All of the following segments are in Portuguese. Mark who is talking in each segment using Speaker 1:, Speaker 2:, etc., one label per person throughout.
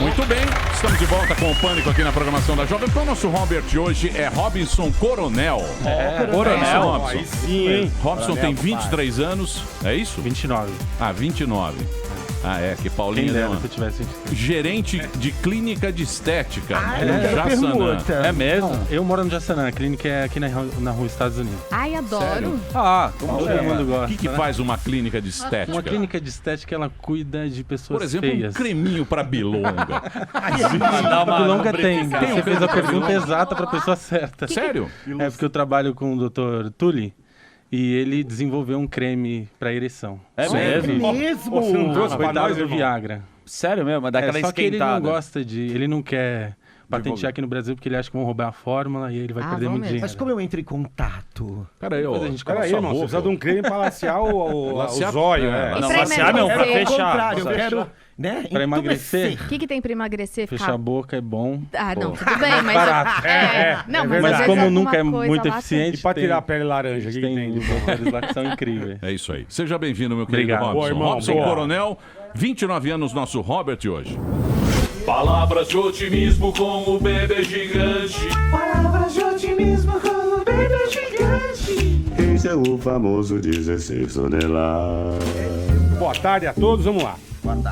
Speaker 1: Muito bem, estamos de volta com o Pânico aqui na programação da Jovem Pan. O nosso Robert hoje é Robinson Coronel.
Speaker 2: Coronel.
Speaker 1: Robinson.
Speaker 2: Aí sim, hein?
Speaker 1: Robinson
Speaker 2: Coronel,
Speaker 1: tem 23 anos, é isso?
Speaker 2: 29.
Speaker 1: Ah, 29. Ah, é, que Paulinha
Speaker 2: Quem
Speaker 1: deu
Speaker 2: dera
Speaker 1: uma...
Speaker 2: se eu tivesse 23.
Speaker 1: Gerente de clínica de estética.
Speaker 3: Jaçanã.
Speaker 2: É mesmo? Eu moro no Jaçanã, a clínica é aqui na rua Estados Unidos.
Speaker 4: Ai, adoro.
Speaker 1: Sério?
Speaker 2: Como todo mundo gosta.
Speaker 1: O que
Speaker 2: né?
Speaker 1: faz uma clínica de estética?
Speaker 2: Uma clínica de estética, ela cuida de pessoas
Speaker 1: Por exemplo,
Speaker 2: feias.
Speaker 1: um creminho pra bilonga.
Speaker 2: A Bilonga tem. Você fez a pergunta exata pra pessoa certa.
Speaker 1: Sério?
Speaker 2: É porque eu trabalho com o Dr. Tully e ele desenvolveu um creme pra ereção.
Speaker 5: É
Speaker 2: Só
Speaker 5: mesmo?
Speaker 2: que-
Speaker 3: Mesmo?
Speaker 5: Você não trouxe pra
Speaker 2: Coitado
Speaker 5: nós,
Speaker 2: do
Speaker 5: irmão?
Speaker 2: Viagra.
Speaker 5: Sério mesmo? Daquela
Speaker 2: Só que ele não
Speaker 5: esquentada.
Speaker 2: gosta de... Ele não quer patentear aqui no Brasil porque ele acha que vão roubar a fórmula e aí ele vai perder
Speaker 4: vão
Speaker 2: muito
Speaker 4: mesmo.
Speaker 2: dinheiro.
Speaker 3: Mas como eu entro em contato?
Speaker 1: Peraí, ó.
Speaker 2: Depois a gente
Speaker 1: Cala
Speaker 2: conversa.
Speaker 1: sua
Speaker 6: Irmão, você
Speaker 1: boca.
Speaker 6: precisa de um creme pra lacear o
Speaker 1: Lacear-
Speaker 6: zóio,
Speaker 1: é.
Speaker 6: né?
Speaker 4: E
Speaker 5: Não,
Speaker 4: pra
Speaker 5: lacear não, pra
Speaker 4: emagrecer?
Speaker 5: fechar.
Speaker 3: Ao contrário, eu
Speaker 5: Pra
Speaker 3: quero, né?
Speaker 2: Pra emagrecer?
Speaker 4: O que tem pra emagrecer?
Speaker 2: Fechar a boca é bom.
Speaker 4: Ah, não,
Speaker 2: Pô.
Speaker 4: tudo bem, mas...
Speaker 2: barato.
Speaker 4: Não, mas,
Speaker 6: verdade.
Speaker 4: às
Speaker 2: Mas
Speaker 4: vezes
Speaker 2: como
Speaker 4: alguma
Speaker 2: nunca é
Speaker 4: coisa
Speaker 2: muito
Speaker 4: lá
Speaker 2: eficiente,
Speaker 6: E pra
Speaker 2: tem-
Speaker 6: tirar a pele laranja, o que
Speaker 2: tem
Speaker 6: tem?
Speaker 2: os doutores lá que são incríveis.
Speaker 1: É isso aí. Seja bem-vindo, meu querido
Speaker 2: Obrigado.
Speaker 1: Robson.
Speaker 6: Boa, irmão,
Speaker 1: Robson
Speaker 6: boa.
Speaker 1: Coronel, 29 anos, nosso Robert hoje. Palavras de otimismo com o bebê gigante.
Speaker 7: Esse é o famoso 16 toneladas.
Speaker 6: Boa tarde a todos, vamos lá.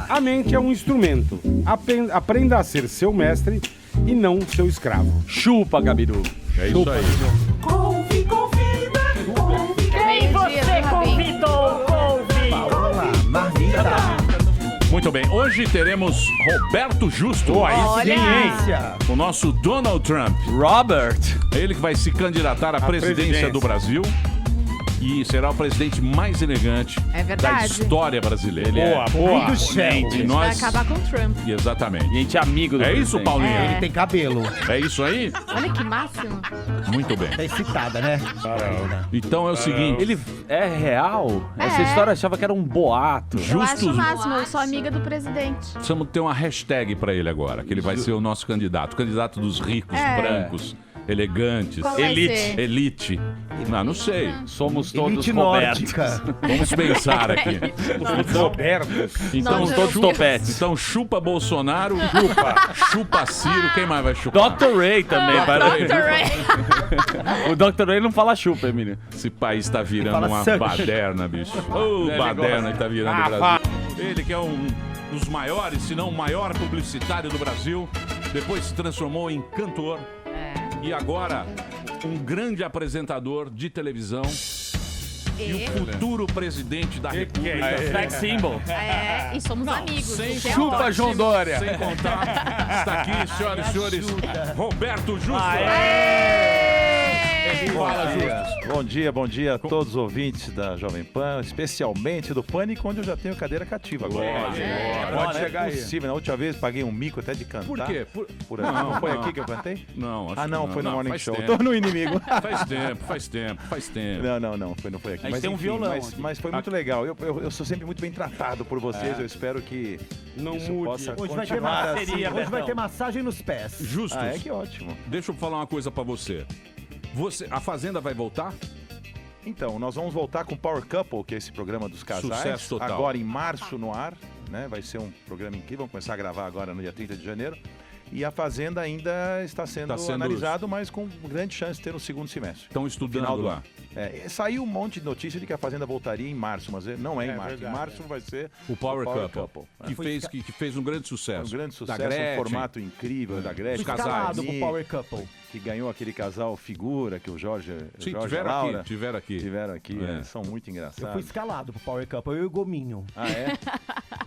Speaker 6: A mente é um instrumento. Aprenda a ser seu mestre e não seu escravo.
Speaker 5: Chupa, Gabiru.
Speaker 1: É isso aí.
Speaker 4: Quem você convidou?
Speaker 3: Paola, Marlita,
Speaker 1: Muito bem, hoje teremos Roberto Justo,
Speaker 4: Olha,
Speaker 1: o nosso Donald Trump.
Speaker 5: Robert.
Speaker 1: Ele que vai se candidatar à presidência
Speaker 6: presidência.
Speaker 1: do Brasil e será o presidente mais elegante
Speaker 4: É
Speaker 1: da
Speaker 4: verdade.
Speaker 1: história brasileira.
Speaker 6: Boa, boa.
Speaker 3: do céu.
Speaker 1: E
Speaker 4: vai
Speaker 1: nós...
Speaker 4: acabar com o Trump.
Speaker 1: Exatamente.
Speaker 5: E a gente é amigo do
Speaker 1: É isso,
Speaker 5: presidente.
Speaker 1: Paulinha?
Speaker 4: É.
Speaker 3: Ele tem cabelo.
Speaker 1: É isso aí?
Speaker 4: Olha que máximo.
Speaker 1: Muito bem.
Speaker 3: Tá excitada, né?
Speaker 1: Então é o seguinte,
Speaker 5: Ele é real? Essa
Speaker 4: É.
Speaker 5: história eu achava que era um boato.
Speaker 4: Eu acho
Speaker 1: Justus,
Speaker 4: o máximo, eu sou amiga do presidente.
Speaker 1: precisamos ter uma hashtag pra ele agora, que ele vai ser o nosso candidato. O candidato dos ricos, brancos, elegantes,
Speaker 4: Qual vai ser?
Speaker 1: elite. Não sei.
Speaker 5: Somos todos
Speaker 3: Elite
Speaker 5: Robertos.
Speaker 3: nórdica.
Speaker 1: Vamos pensar aqui.
Speaker 6: Roberto.
Speaker 1: Então,
Speaker 4: Não,
Speaker 5: Todos
Speaker 4: Deus.
Speaker 5: topetes.
Speaker 1: então chupa Bolsonaro, chupa Ciro, quem mais vai chupar?
Speaker 5: Dr. Ray também.
Speaker 4: Ah,
Speaker 5: parece.
Speaker 4: Dr. Ray.
Speaker 5: O Dr. Ray não fala chupa, Emílio.
Speaker 1: Esse país tá virando
Speaker 3: Fala
Speaker 1: uma
Speaker 3: sangue.
Speaker 1: baderna, bicho. Ô, baderna que tá virando o
Speaker 6: Ah,
Speaker 1: Brasil. Ele que é um dos maiores, se não o maior publicitário do Brasil, depois se transformou em cantor e agora um grande apresentador de televisão e o futuro presidente da República.
Speaker 5: Sex symbol.
Speaker 4: E somos amigos.
Speaker 1: Sem
Speaker 4: o que é
Speaker 1: chupa,
Speaker 4: ótimo.
Speaker 5: João Dória.
Speaker 1: Sem contar, está aqui, senhoras e senhores, Roberto Justo. Fala, Justus.
Speaker 8: Bom dia a todos os ouvintes da Jovem Pan, especialmente do Pânico, onde eu já tenho cadeira cativa agora.
Speaker 1: Pode
Speaker 8: chegar aí. Possível, na última vez paguei um mico até de cantar.
Speaker 1: Por quê?
Speaker 8: Por aqui. Não foi aqui que eu cantei?
Speaker 1: Não, acho
Speaker 8: Ah,
Speaker 1: que
Speaker 8: não, foi no Morning
Speaker 1: faz
Speaker 8: Show.
Speaker 1: tempo.
Speaker 8: Tô no inimigo.
Speaker 1: Faz tempo.
Speaker 8: Não, não foi aqui.
Speaker 5: A gente tem um violão
Speaker 8: Mas,
Speaker 5: aqui.
Speaker 8: mas foi muito legal. Eu sou sempre muito bem tratado por vocês. Eu espero que
Speaker 6: Não
Speaker 8: isso
Speaker 6: mude.
Speaker 8: possa
Speaker 3: Hoje vai ter
Speaker 8: continuar assim.
Speaker 3: Hoje vai ter massagem nos pés.
Speaker 1: Justus,
Speaker 8: Ah, é que ótimo.
Speaker 1: deixa eu falar uma coisa pra você. A Fazenda vai voltar?
Speaker 8: Então, nós vamos voltar com Power Couple, que é esse programa dos casais.
Speaker 1: Sucesso total.
Speaker 8: Agora em março no ar, né? Vai ser um programa incrível. Vamos começar a gravar agora no dia 30 de janeiro. E a Fazenda ainda está sendo analisado, mas com grande chance de ter no segundo semestre.
Speaker 1: Estão
Speaker 8: Final
Speaker 1: estudando
Speaker 8: do
Speaker 1: lá.
Speaker 8: ano. Saiu um monte de notícia de que a Fazenda voltaria em março, mas não é em
Speaker 6: É
Speaker 8: março.
Speaker 6: verdade,
Speaker 8: Em março vai ser
Speaker 1: O Power Couple. Que fez um grande sucesso.
Speaker 8: um grande sucesso,
Speaker 1: Da Gretchen,
Speaker 8: um formato incrível da Gretchen.
Speaker 1: Os casais.
Speaker 3: Escalado pro Power Couple.
Speaker 8: Que ganhou aquele casal figura que o Jorge,
Speaker 1: Sim,
Speaker 8: Jorge e
Speaker 1: tiveram
Speaker 8: Laura
Speaker 1: aqui, tiveram aqui.
Speaker 8: tiveram aqui.
Speaker 1: É.
Speaker 8: Eles são muito
Speaker 3: Eu
Speaker 8: engraçados.
Speaker 3: fui escalado pro Power Couple, eu e o Gominho.
Speaker 8: Ah, é?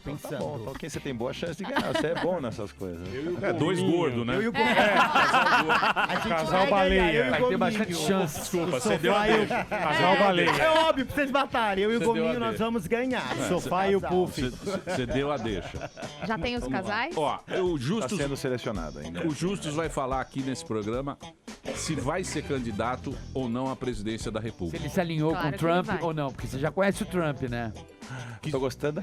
Speaker 3: Pensando.
Speaker 8: Bom, então quem você tem boa chance de ganhar? Você é bom nessas coisas.
Speaker 1: É, dois gordos, né?
Speaker 3: Eu e o Gominho. A gente
Speaker 6: Casal
Speaker 3: vai ganhar,
Speaker 6: baleia.
Speaker 3: eu e o
Speaker 6: Vai
Speaker 5: ter
Speaker 3: Gominho.
Speaker 5: bastante chance.
Speaker 1: Desculpa,
Speaker 3: O
Speaker 1: você deu a
Speaker 3: sofá e o-
Speaker 6: Casal baleia.
Speaker 3: É óbvio, pra vocês matarem. Eu e o
Speaker 1: Você deu
Speaker 3: Gominho,
Speaker 1: a
Speaker 3: nós
Speaker 1: deixa.
Speaker 3: vamos ganhar.
Speaker 6: O sofá e o puff.
Speaker 1: Você deu a deixa.
Speaker 4: Já tem os casais?
Speaker 1: Ó, o
Speaker 8: Está
Speaker 1: Justus,
Speaker 8: sendo selecionado ainda.
Speaker 1: o Justus vai falar aqui nesse programa se vai ser candidato ou não à presidência da
Speaker 9: Se
Speaker 1: República.
Speaker 9: ele se alinhou
Speaker 4: Claro
Speaker 9: com o
Speaker 4: que
Speaker 9: Trump
Speaker 4: ele vai.
Speaker 9: ou não, porque você já conhece o Trump, né?
Speaker 8: Tô gostando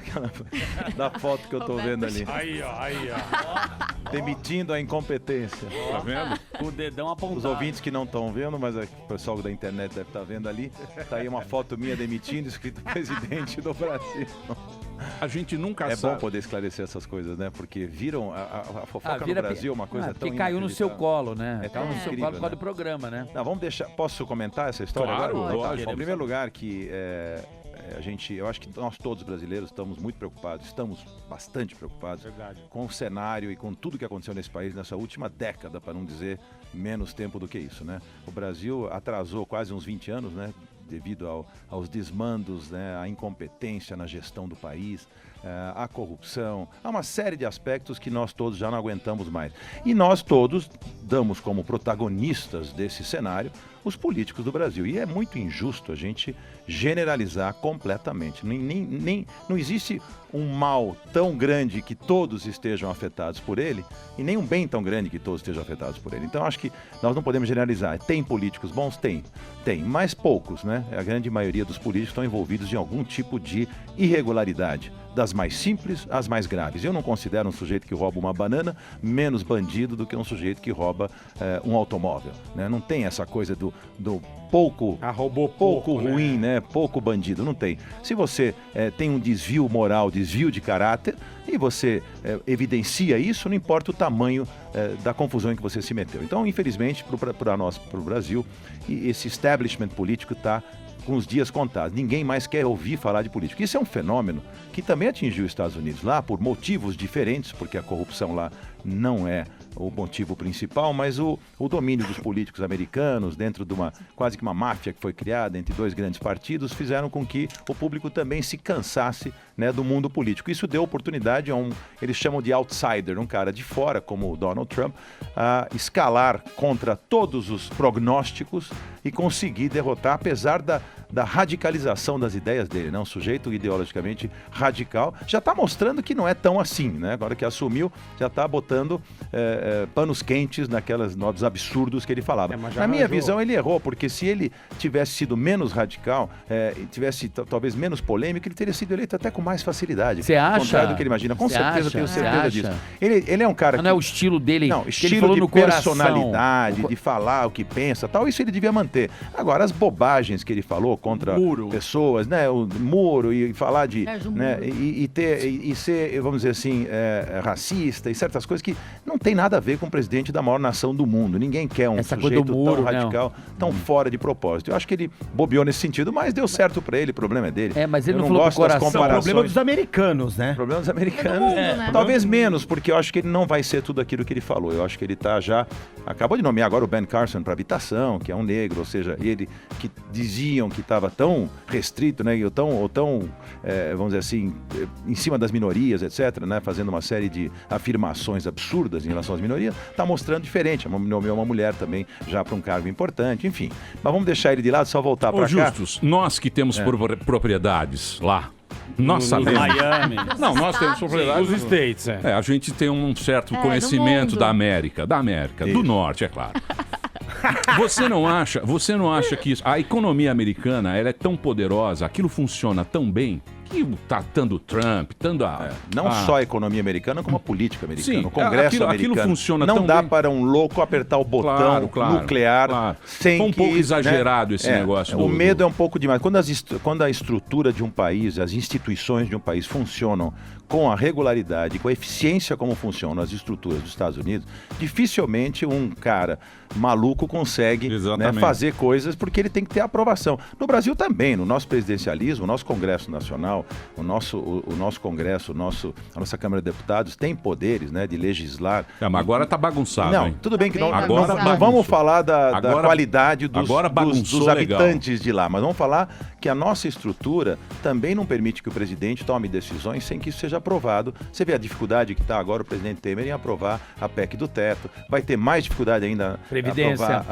Speaker 8: da foto que eu tô vendo ali.
Speaker 6: Aí, ó.
Speaker 8: Demitindo a incompetência.
Speaker 1: Tá vendo?
Speaker 5: O dedão apontado.
Speaker 8: Os ouvintes que não estão vendo, mas o pessoal da internet deve estar vendo ali. Tá aí uma foto minha demitindo, escrito presidente do Brasil.
Speaker 1: A gente nunca
Speaker 8: É
Speaker 1: sabe.
Speaker 8: bom poder esclarecer essas coisas, né? Porque viram a fofoca no Brasil é uma coisa tão
Speaker 9: porque caiu no seu colo, né?
Speaker 8: É tão
Speaker 9: Caiu no seu
Speaker 8: incrível,
Speaker 9: colo por causa
Speaker 8: né?
Speaker 9: do programa, né?
Speaker 8: Não, vamos deixar. Posso comentar essa história
Speaker 1: Claro,
Speaker 8: agora?
Speaker 1: lógico.
Speaker 8: Em primeiro lugar, que eu acho que nós todos brasileiros estamos muito preocupados, estamos bastante preocupados com o cenário e com tudo que aconteceu nesse país nessa última década, para não dizer menos tempo do que isso, né? O Brasil atrasou quase uns 20 anos, né? Devido aos desmandos, né? À incompetência na gestão do país, à corrupção, há uma série de aspectos que nós todos já não aguentamos mais. E nós todos damos como protagonistas desse cenário os políticos do Brasil. E é muito injusto a gente generalizar completamente. Não existe um mal tão grande que todos estejam afetados por ele e nem um bem tão grande que todos estejam afetados por ele. Então, acho que nós não podemos generalizar. Tem políticos bons? Tem, mas poucos, né? A grande maioria dos políticos estão envolvidos em algum tipo de irregularidade, das mais simples às mais graves. Eu não considero um sujeito que rouba uma banana menos bandido do que um sujeito que rouba um automóvel, né? Não tem essa coisa do pouco ruim, né? Pouco bandido, não tem. Se você tem um desvio moral, desvio de caráter, e você evidencia isso, não importa o tamanho da confusão em que você se meteu. Então, infelizmente, para o Brasil, esse establishment político está com os dias contados. Ninguém mais quer ouvir falar de política. Isso é um fenômeno que também atingiu os Estados Unidos lá por motivos diferentes, porque a corrupção lá não é o motivo principal, mas o domínio dos políticos americanos dentro de quase que uma máfia que foi criada entre dois grandes partidos fizeram com que o público também se cansasse, né, do mundo político. Isso deu oportunidade a eles chamam de outsider, um cara de fora como o Donald Trump, a escalar contra todos os prognósticos e conseguir derrotar, apesar da radicalização das ideias dele, né? Um sujeito ideologicamente radical, já está mostrando que não é tão assim, né? Agora que assumiu, já está botando panos quentes nos absurdos que ele falava. Na minha visão, ele errou, porque se ele tivesse sido menos radical, tivesse talvez menos polêmico, ele teria sido eleito até com mais facilidade.
Speaker 9: Você acha?
Speaker 10: Ao
Speaker 9: contrário
Speaker 11: do que ele imagina. Com certeza, eu tenho certeza disso.
Speaker 6: Ele é um cara
Speaker 11: Não é o estilo dele.
Speaker 6: Não,
Speaker 11: que ele
Speaker 6: estilo
Speaker 11: falou
Speaker 6: de
Speaker 11: no coração.
Speaker 6: personalidade, de falar o que pensa, tal, isso ele devia manter. Agora, as bobagens que ele falou contra pessoas, né, o muro e falar de, né, e ser, vamos dizer assim, racista e certas coisas que não tem nada a ver com o presidente da maior nação do mundo. Ninguém quer um sujeito tão radical, tão fora de propósito. Eu acho que ele bobeou nesse sentido, mas deu certo pra ele, o problema é dele.
Speaker 9: Mas ele
Speaker 6: eu
Speaker 9: não falou
Speaker 6: gosto
Speaker 9: do coração.
Speaker 6: das comparações.
Speaker 3: O problema dos americanos, né?
Speaker 6: O problema dos americanos.
Speaker 4: mundo, né?
Speaker 6: Talvez menos, porque eu acho que ele não vai ser tudo aquilo que ele falou. Eu acho que ele tá já... Acabou de nomear agora o Ben Carson para habitação, que é um negro, ou seja, ele que diziam que estava tão restrito, né, ou tão vamos dizer assim, em cima das minorias, etc., né, fazendo uma série de afirmações absurdas em relação às minorias, está mostrando diferente. Nomeou uma mulher também já para um cargo importante, enfim. Mas vamos deixar ele de lado, só voltar para cá.
Speaker 1: Justus, nós que temos propriedades lá, nós sabemos.
Speaker 5: Miami.
Speaker 1: Não, nós temos propriedades.
Speaker 6: Os States,
Speaker 1: a gente tem um certo conhecimento da América, do Norte, é claro. Você não acha que a economia americana ela é tão poderosa, aquilo funciona tão bem, que tá tanto Trump, tanto
Speaker 6: não só a economia americana, como a política americana,
Speaker 1: sim,
Speaker 6: o Congresso americano.
Speaker 1: Aquilo funciona
Speaker 6: não
Speaker 1: tão
Speaker 6: dá
Speaker 1: bem.
Speaker 6: para um louco apertar o botão nuclear sem
Speaker 1: Foi um pouco
Speaker 6: que,
Speaker 1: exagerado esse negócio.
Speaker 6: O medo é um pouco demais. Quando a estrutura de um país, as instituições de um país funcionam com a regularidade, com a eficiência como funcionam as estruturas dos Estados Unidos, dificilmente um cara maluco consegue, né, fazer coisas porque ele tem que ter aprovação. No Brasil também, no nosso presidencialismo, o nosso Congresso Nacional, o nosso Congresso, a nossa Câmara de Deputados tem poderes, né, de legislar.
Speaker 1: Mas agora tá bagunçado,
Speaker 6: não,
Speaker 1: hein?
Speaker 6: Tudo bem que não
Speaker 1: agora
Speaker 6: vamos falar da qualidade dos habitantes
Speaker 1: legal.
Speaker 6: de lá, mas vamos falar que a nossa estrutura também não permite que o presidente tome decisões sem que isso seja aprovado. Você vê a dificuldade que está agora o presidente Temer em aprovar a PEC do teto, vai ter mais dificuldade ainda aprovar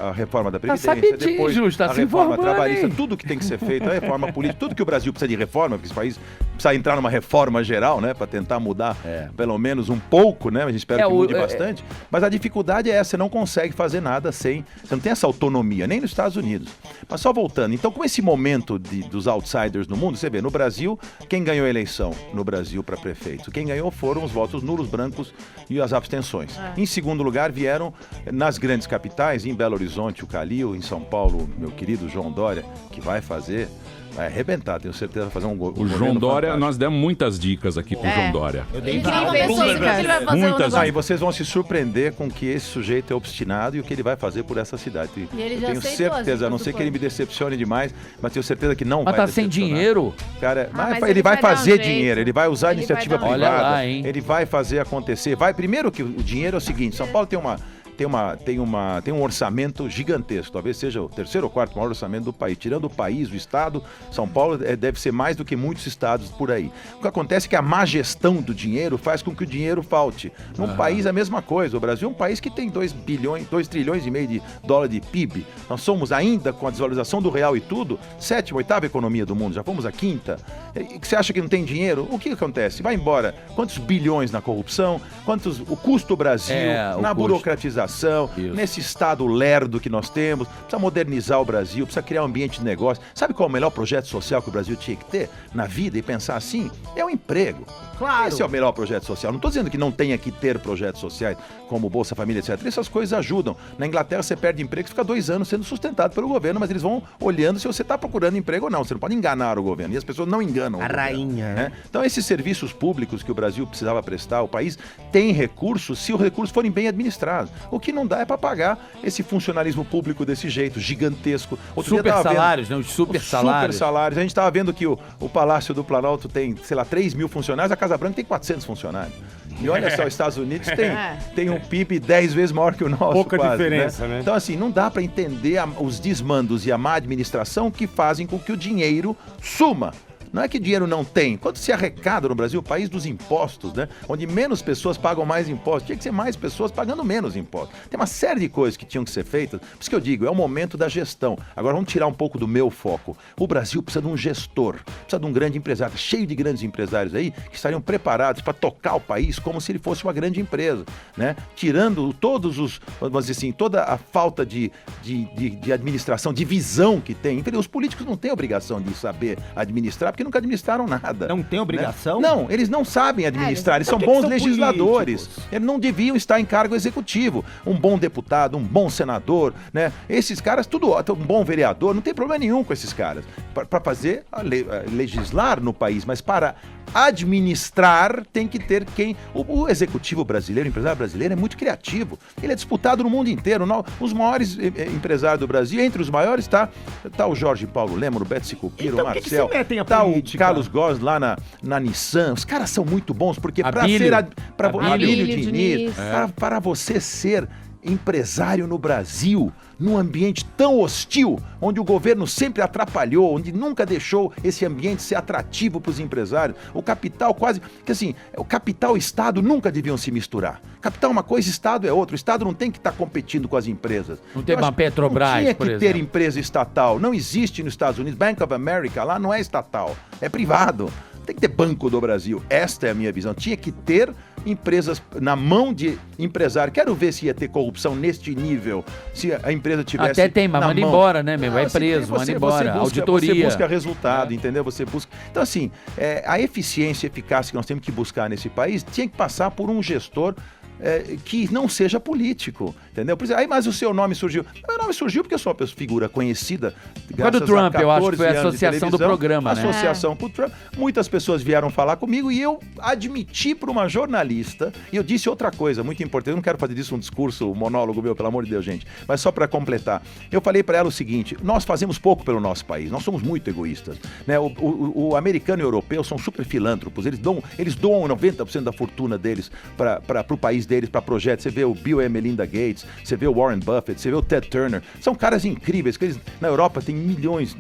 Speaker 6: a reforma da Previdência, depois a reforma trabalhista, tudo que tem que ser feito, a reforma política, tudo que o Brasil precisa de reforma, porque esse país precisa entrar numa reforma geral, né, para tentar mudar pelo menos um pouco, né, a gente espera que mude bastante, mas a dificuldade é essa, você não consegue fazer nada você não tem essa autonomia, nem nos Estados Unidos. Mas só voltando, então com esse momento dos outsiders no mundo, você vê, no Brasil, quem ganhou a eleição no Brasil para prefeito? Quem ganhou foram os votos nulos, brancos e as abstenções. Em segundo lugar, vieram nas grandes capitais, em Belo Horizonte, o Calil, em São Paulo, meu querido João Dória, que vai fazer Vai arrebentar, tenho certeza, vai fazer um
Speaker 1: O João Dória, nós demos muitas dicas aqui com o João Dória.
Speaker 3: Eu dei
Speaker 4: Incrível
Speaker 3: várias.
Speaker 4: isso, que ele vai fazer
Speaker 1: Muitas
Speaker 6: Aí vocês vão se surpreender com que esse sujeito é obstinado e o que ele vai fazer por essa cidade.
Speaker 4: E ele
Speaker 6: Eu
Speaker 4: já
Speaker 6: tenho
Speaker 4: aceitou as
Speaker 6: certeza, a não
Speaker 4: dicas
Speaker 6: ser
Speaker 4: do
Speaker 6: que ele me decepcione demais, mas tenho certeza que não
Speaker 11: Mas
Speaker 6: vai
Speaker 11: tá sem
Speaker 6: decepcionar.
Speaker 11: dinheiro.
Speaker 6: Cara,
Speaker 4: mas
Speaker 6: ele vai
Speaker 4: vai dar um
Speaker 6: fazer
Speaker 4: jeito.
Speaker 6: dinheiro, ele vai usar a
Speaker 4: Ele vai
Speaker 6: iniciativa
Speaker 4: dar um
Speaker 6: privada,
Speaker 11: jeito. Olha lá, hein?
Speaker 6: ele vai fazer acontecer. Primeiro que o dinheiro é o seguinte, São Paulo tem um orçamento gigantesco, talvez seja o terceiro ou quarto maior orçamento do país. Tirando o país, o estado, São Paulo deve ser mais do que muitos estados por aí. O que acontece é que a má gestão do dinheiro faz com que o dinheiro falte. Num país é a mesma coisa. O Brasil é um país que tem 2 trilhões e meio de dólar de PIB. Nós somos ainda, com a desvalorização do real e tudo, 7ª, 8ª economia do mundo. Já fomos a 5ª. E você acha que não tem dinheiro? O que acontece? Vai embora. Quantos bilhões na corrupção? O custo Brasil, na
Speaker 11: custo.
Speaker 6: burocratização,
Speaker 11: Isso.
Speaker 6: nesse estado lerdo que nós temos, precisa modernizar o Brasil, precisa criar um ambiente de negócio. Sabe qual é o melhor projeto social que o Brasil tinha que ter na vida e pensar assim? É o emprego.
Speaker 3: Claro.
Speaker 6: Esse é o melhor projeto social. Não estou dizendo que não tenha que ter projetos sociais como Bolsa Família, etc. Essas coisas ajudam. Na Inglaterra você perde emprego e fica 2 anos sendo sustentado pelo governo, mas eles vão olhando se você está procurando emprego ou não. Você não pode enganar o governo. E as pessoas não enganam
Speaker 3: A
Speaker 6: o governo,
Speaker 3: rainha,
Speaker 6: né?
Speaker 3: né?
Speaker 6: Então esses serviços públicos que o Brasil precisava prestar, o país tem recursos se os recursos forem bem administrados. O que não dá é para pagar esse funcionalismo público desse jeito, gigantesco. Outro dia eu
Speaker 11: Super
Speaker 6: tava vendo-
Speaker 11: salários, né? Os super salários.
Speaker 6: Super salários. A gente estava vendo que o Palácio do Planalto tem, sei lá, 3 mil funcionários, a Casa Branca tem 400 funcionários. E olha só, os Estados Unidos tem um PIB 10 vezes maior que o nosso.
Speaker 12: Pouca
Speaker 6: quase,
Speaker 12: diferença, né?
Speaker 6: Então, assim, não dá para entender os desmandos e a má administração que fazem com que o dinheiro suma. Não é que dinheiro não tem. Quanto se arrecada no Brasil, o país dos impostos, né? Onde menos pessoas pagam mais impostos. Tinha que ser mais pessoas pagando menos impostos. Tem uma série de coisas que tinham que ser feitas. Por isso que eu digo, é o momento da gestão. Agora vamos tirar um pouco do meu foco. O Brasil precisa de um gestor, precisa de um grande empresário, cheio de grandes empresários aí que estariam preparados para tocar o país como se ele fosse uma grande empresa, né? Tirando todos os, vamos dizer assim, toda a falta de administração, de visão que tem. Os políticos não têm obrigação de saber administrar, porque nunca administraram nada.
Speaker 3: Não tem obrigação?
Speaker 6: Né? Não, eles não sabem administrar, eles são
Speaker 3: Por que
Speaker 6: bons
Speaker 3: são
Speaker 6: legisladores.
Speaker 3: políticos?
Speaker 6: Eles não deviam estar em cargo executivo. Um bom deputado, um bom senador, né? Esses caras, um bom vereador, não tem problema nenhum com esses caras. Para fazer, legislar no país, mas para administrar tem que ter quem... O executivo brasileiro, o empresário brasileiro é muito criativo. Ele é disputado no mundo inteiro. Os maiores empresários do Brasil, entre os maiores, tá o Jorge Paulo Lema, o Beto Sicupira,
Speaker 3: Então,
Speaker 6: o
Speaker 3: por que
Speaker 6: Marcel,
Speaker 3: se metem a
Speaker 6: tá o
Speaker 3: política?
Speaker 6: Carlos Góes lá na Nissan. Os caras são muito bons, porque para
Speaker 11: Abílio.
Speaker 6: ser...
Speaker 4: Abílio Diniz.
Speaker 6: Para você ser empresário no Brasil, num ambiente tão hostil, onde o governo sempre atrapalhou, onde nunca deixou esse ambiente ser atrativo para os empresários. O capital quase... Porque assim, o capital e o Estado nunca deviam se misturar. Capital é uma coisa, Estado é outra. O Estado não tem que estar competindo com as empresas.
Speaker 11: Não tem
Speaker 6: Eu
Speaker 11: uma
Speaker 6: acho-
Speaker 11: Petrobras,
Speaker 6: não tinha
Speaker 11: por
Speaker 6: que ter
Speaker 11: exemplo.
Speaker 6: empresa estatal. Não existe nos Estados Unidos. Bank of America lá não é estatal, é privado. Tem que ter Banco do Brasil. Esta é a minha visão. Tinha que ter empresas na mão de empresário. Quero ver se ia ter corrupção neste nível, se a empresa tivesse
Speaker 11: Até tem, mas
Speaker 6: na
Speaker 11: manda
Speaker 6: mão.
Speaker 11: embora, né, meu?
Speaker 6: Não,
Speaker 11: Vai
Speaker 6: você-
Speaker 11: preso, manda embora.
Speaker 6: Você
Speaker 11: Auditoria.
Speaker 6: busca resultado, entendeu? Você busca... Então, assim, a eficiência e eficácia que nós temos que buscar nesse país tinha que passar por um gestor que não seja político, entendeu? Por exemplo, mas o seu nome surgiu. Meu nome surgiu porque eu sou uma figura conhecida.
Speaker 11: Quando o Trump, eu acho que foi a
Speaker 6: 14 anos de
Speaker 11: associação do
Speaker 6: televisão,
Speaker 11: programa, né?
Speaker 6: Associação com o Trump. Muitas pessoas vieram falar comigo e eu admiti para uma jornalista, e eu disse outra coisa muito importante, eu não quero fazer disso um discurso, um monólogo meu, pelo amor de Deus, gente, mas só para completar. Eu falei para ela o seguinte: nós fazemos pouco pelo nosso país, nós somos muito egoístas, né? O americano e o europeu são super filântropos, eles doam 90% da fortuna deles para o país deles, para projetos. Você vê o Bill e Melinda Gates, você vê o Warren Buffett, você vê o Ted Turner, são caras incríveis, que eles, na Europa tem milhões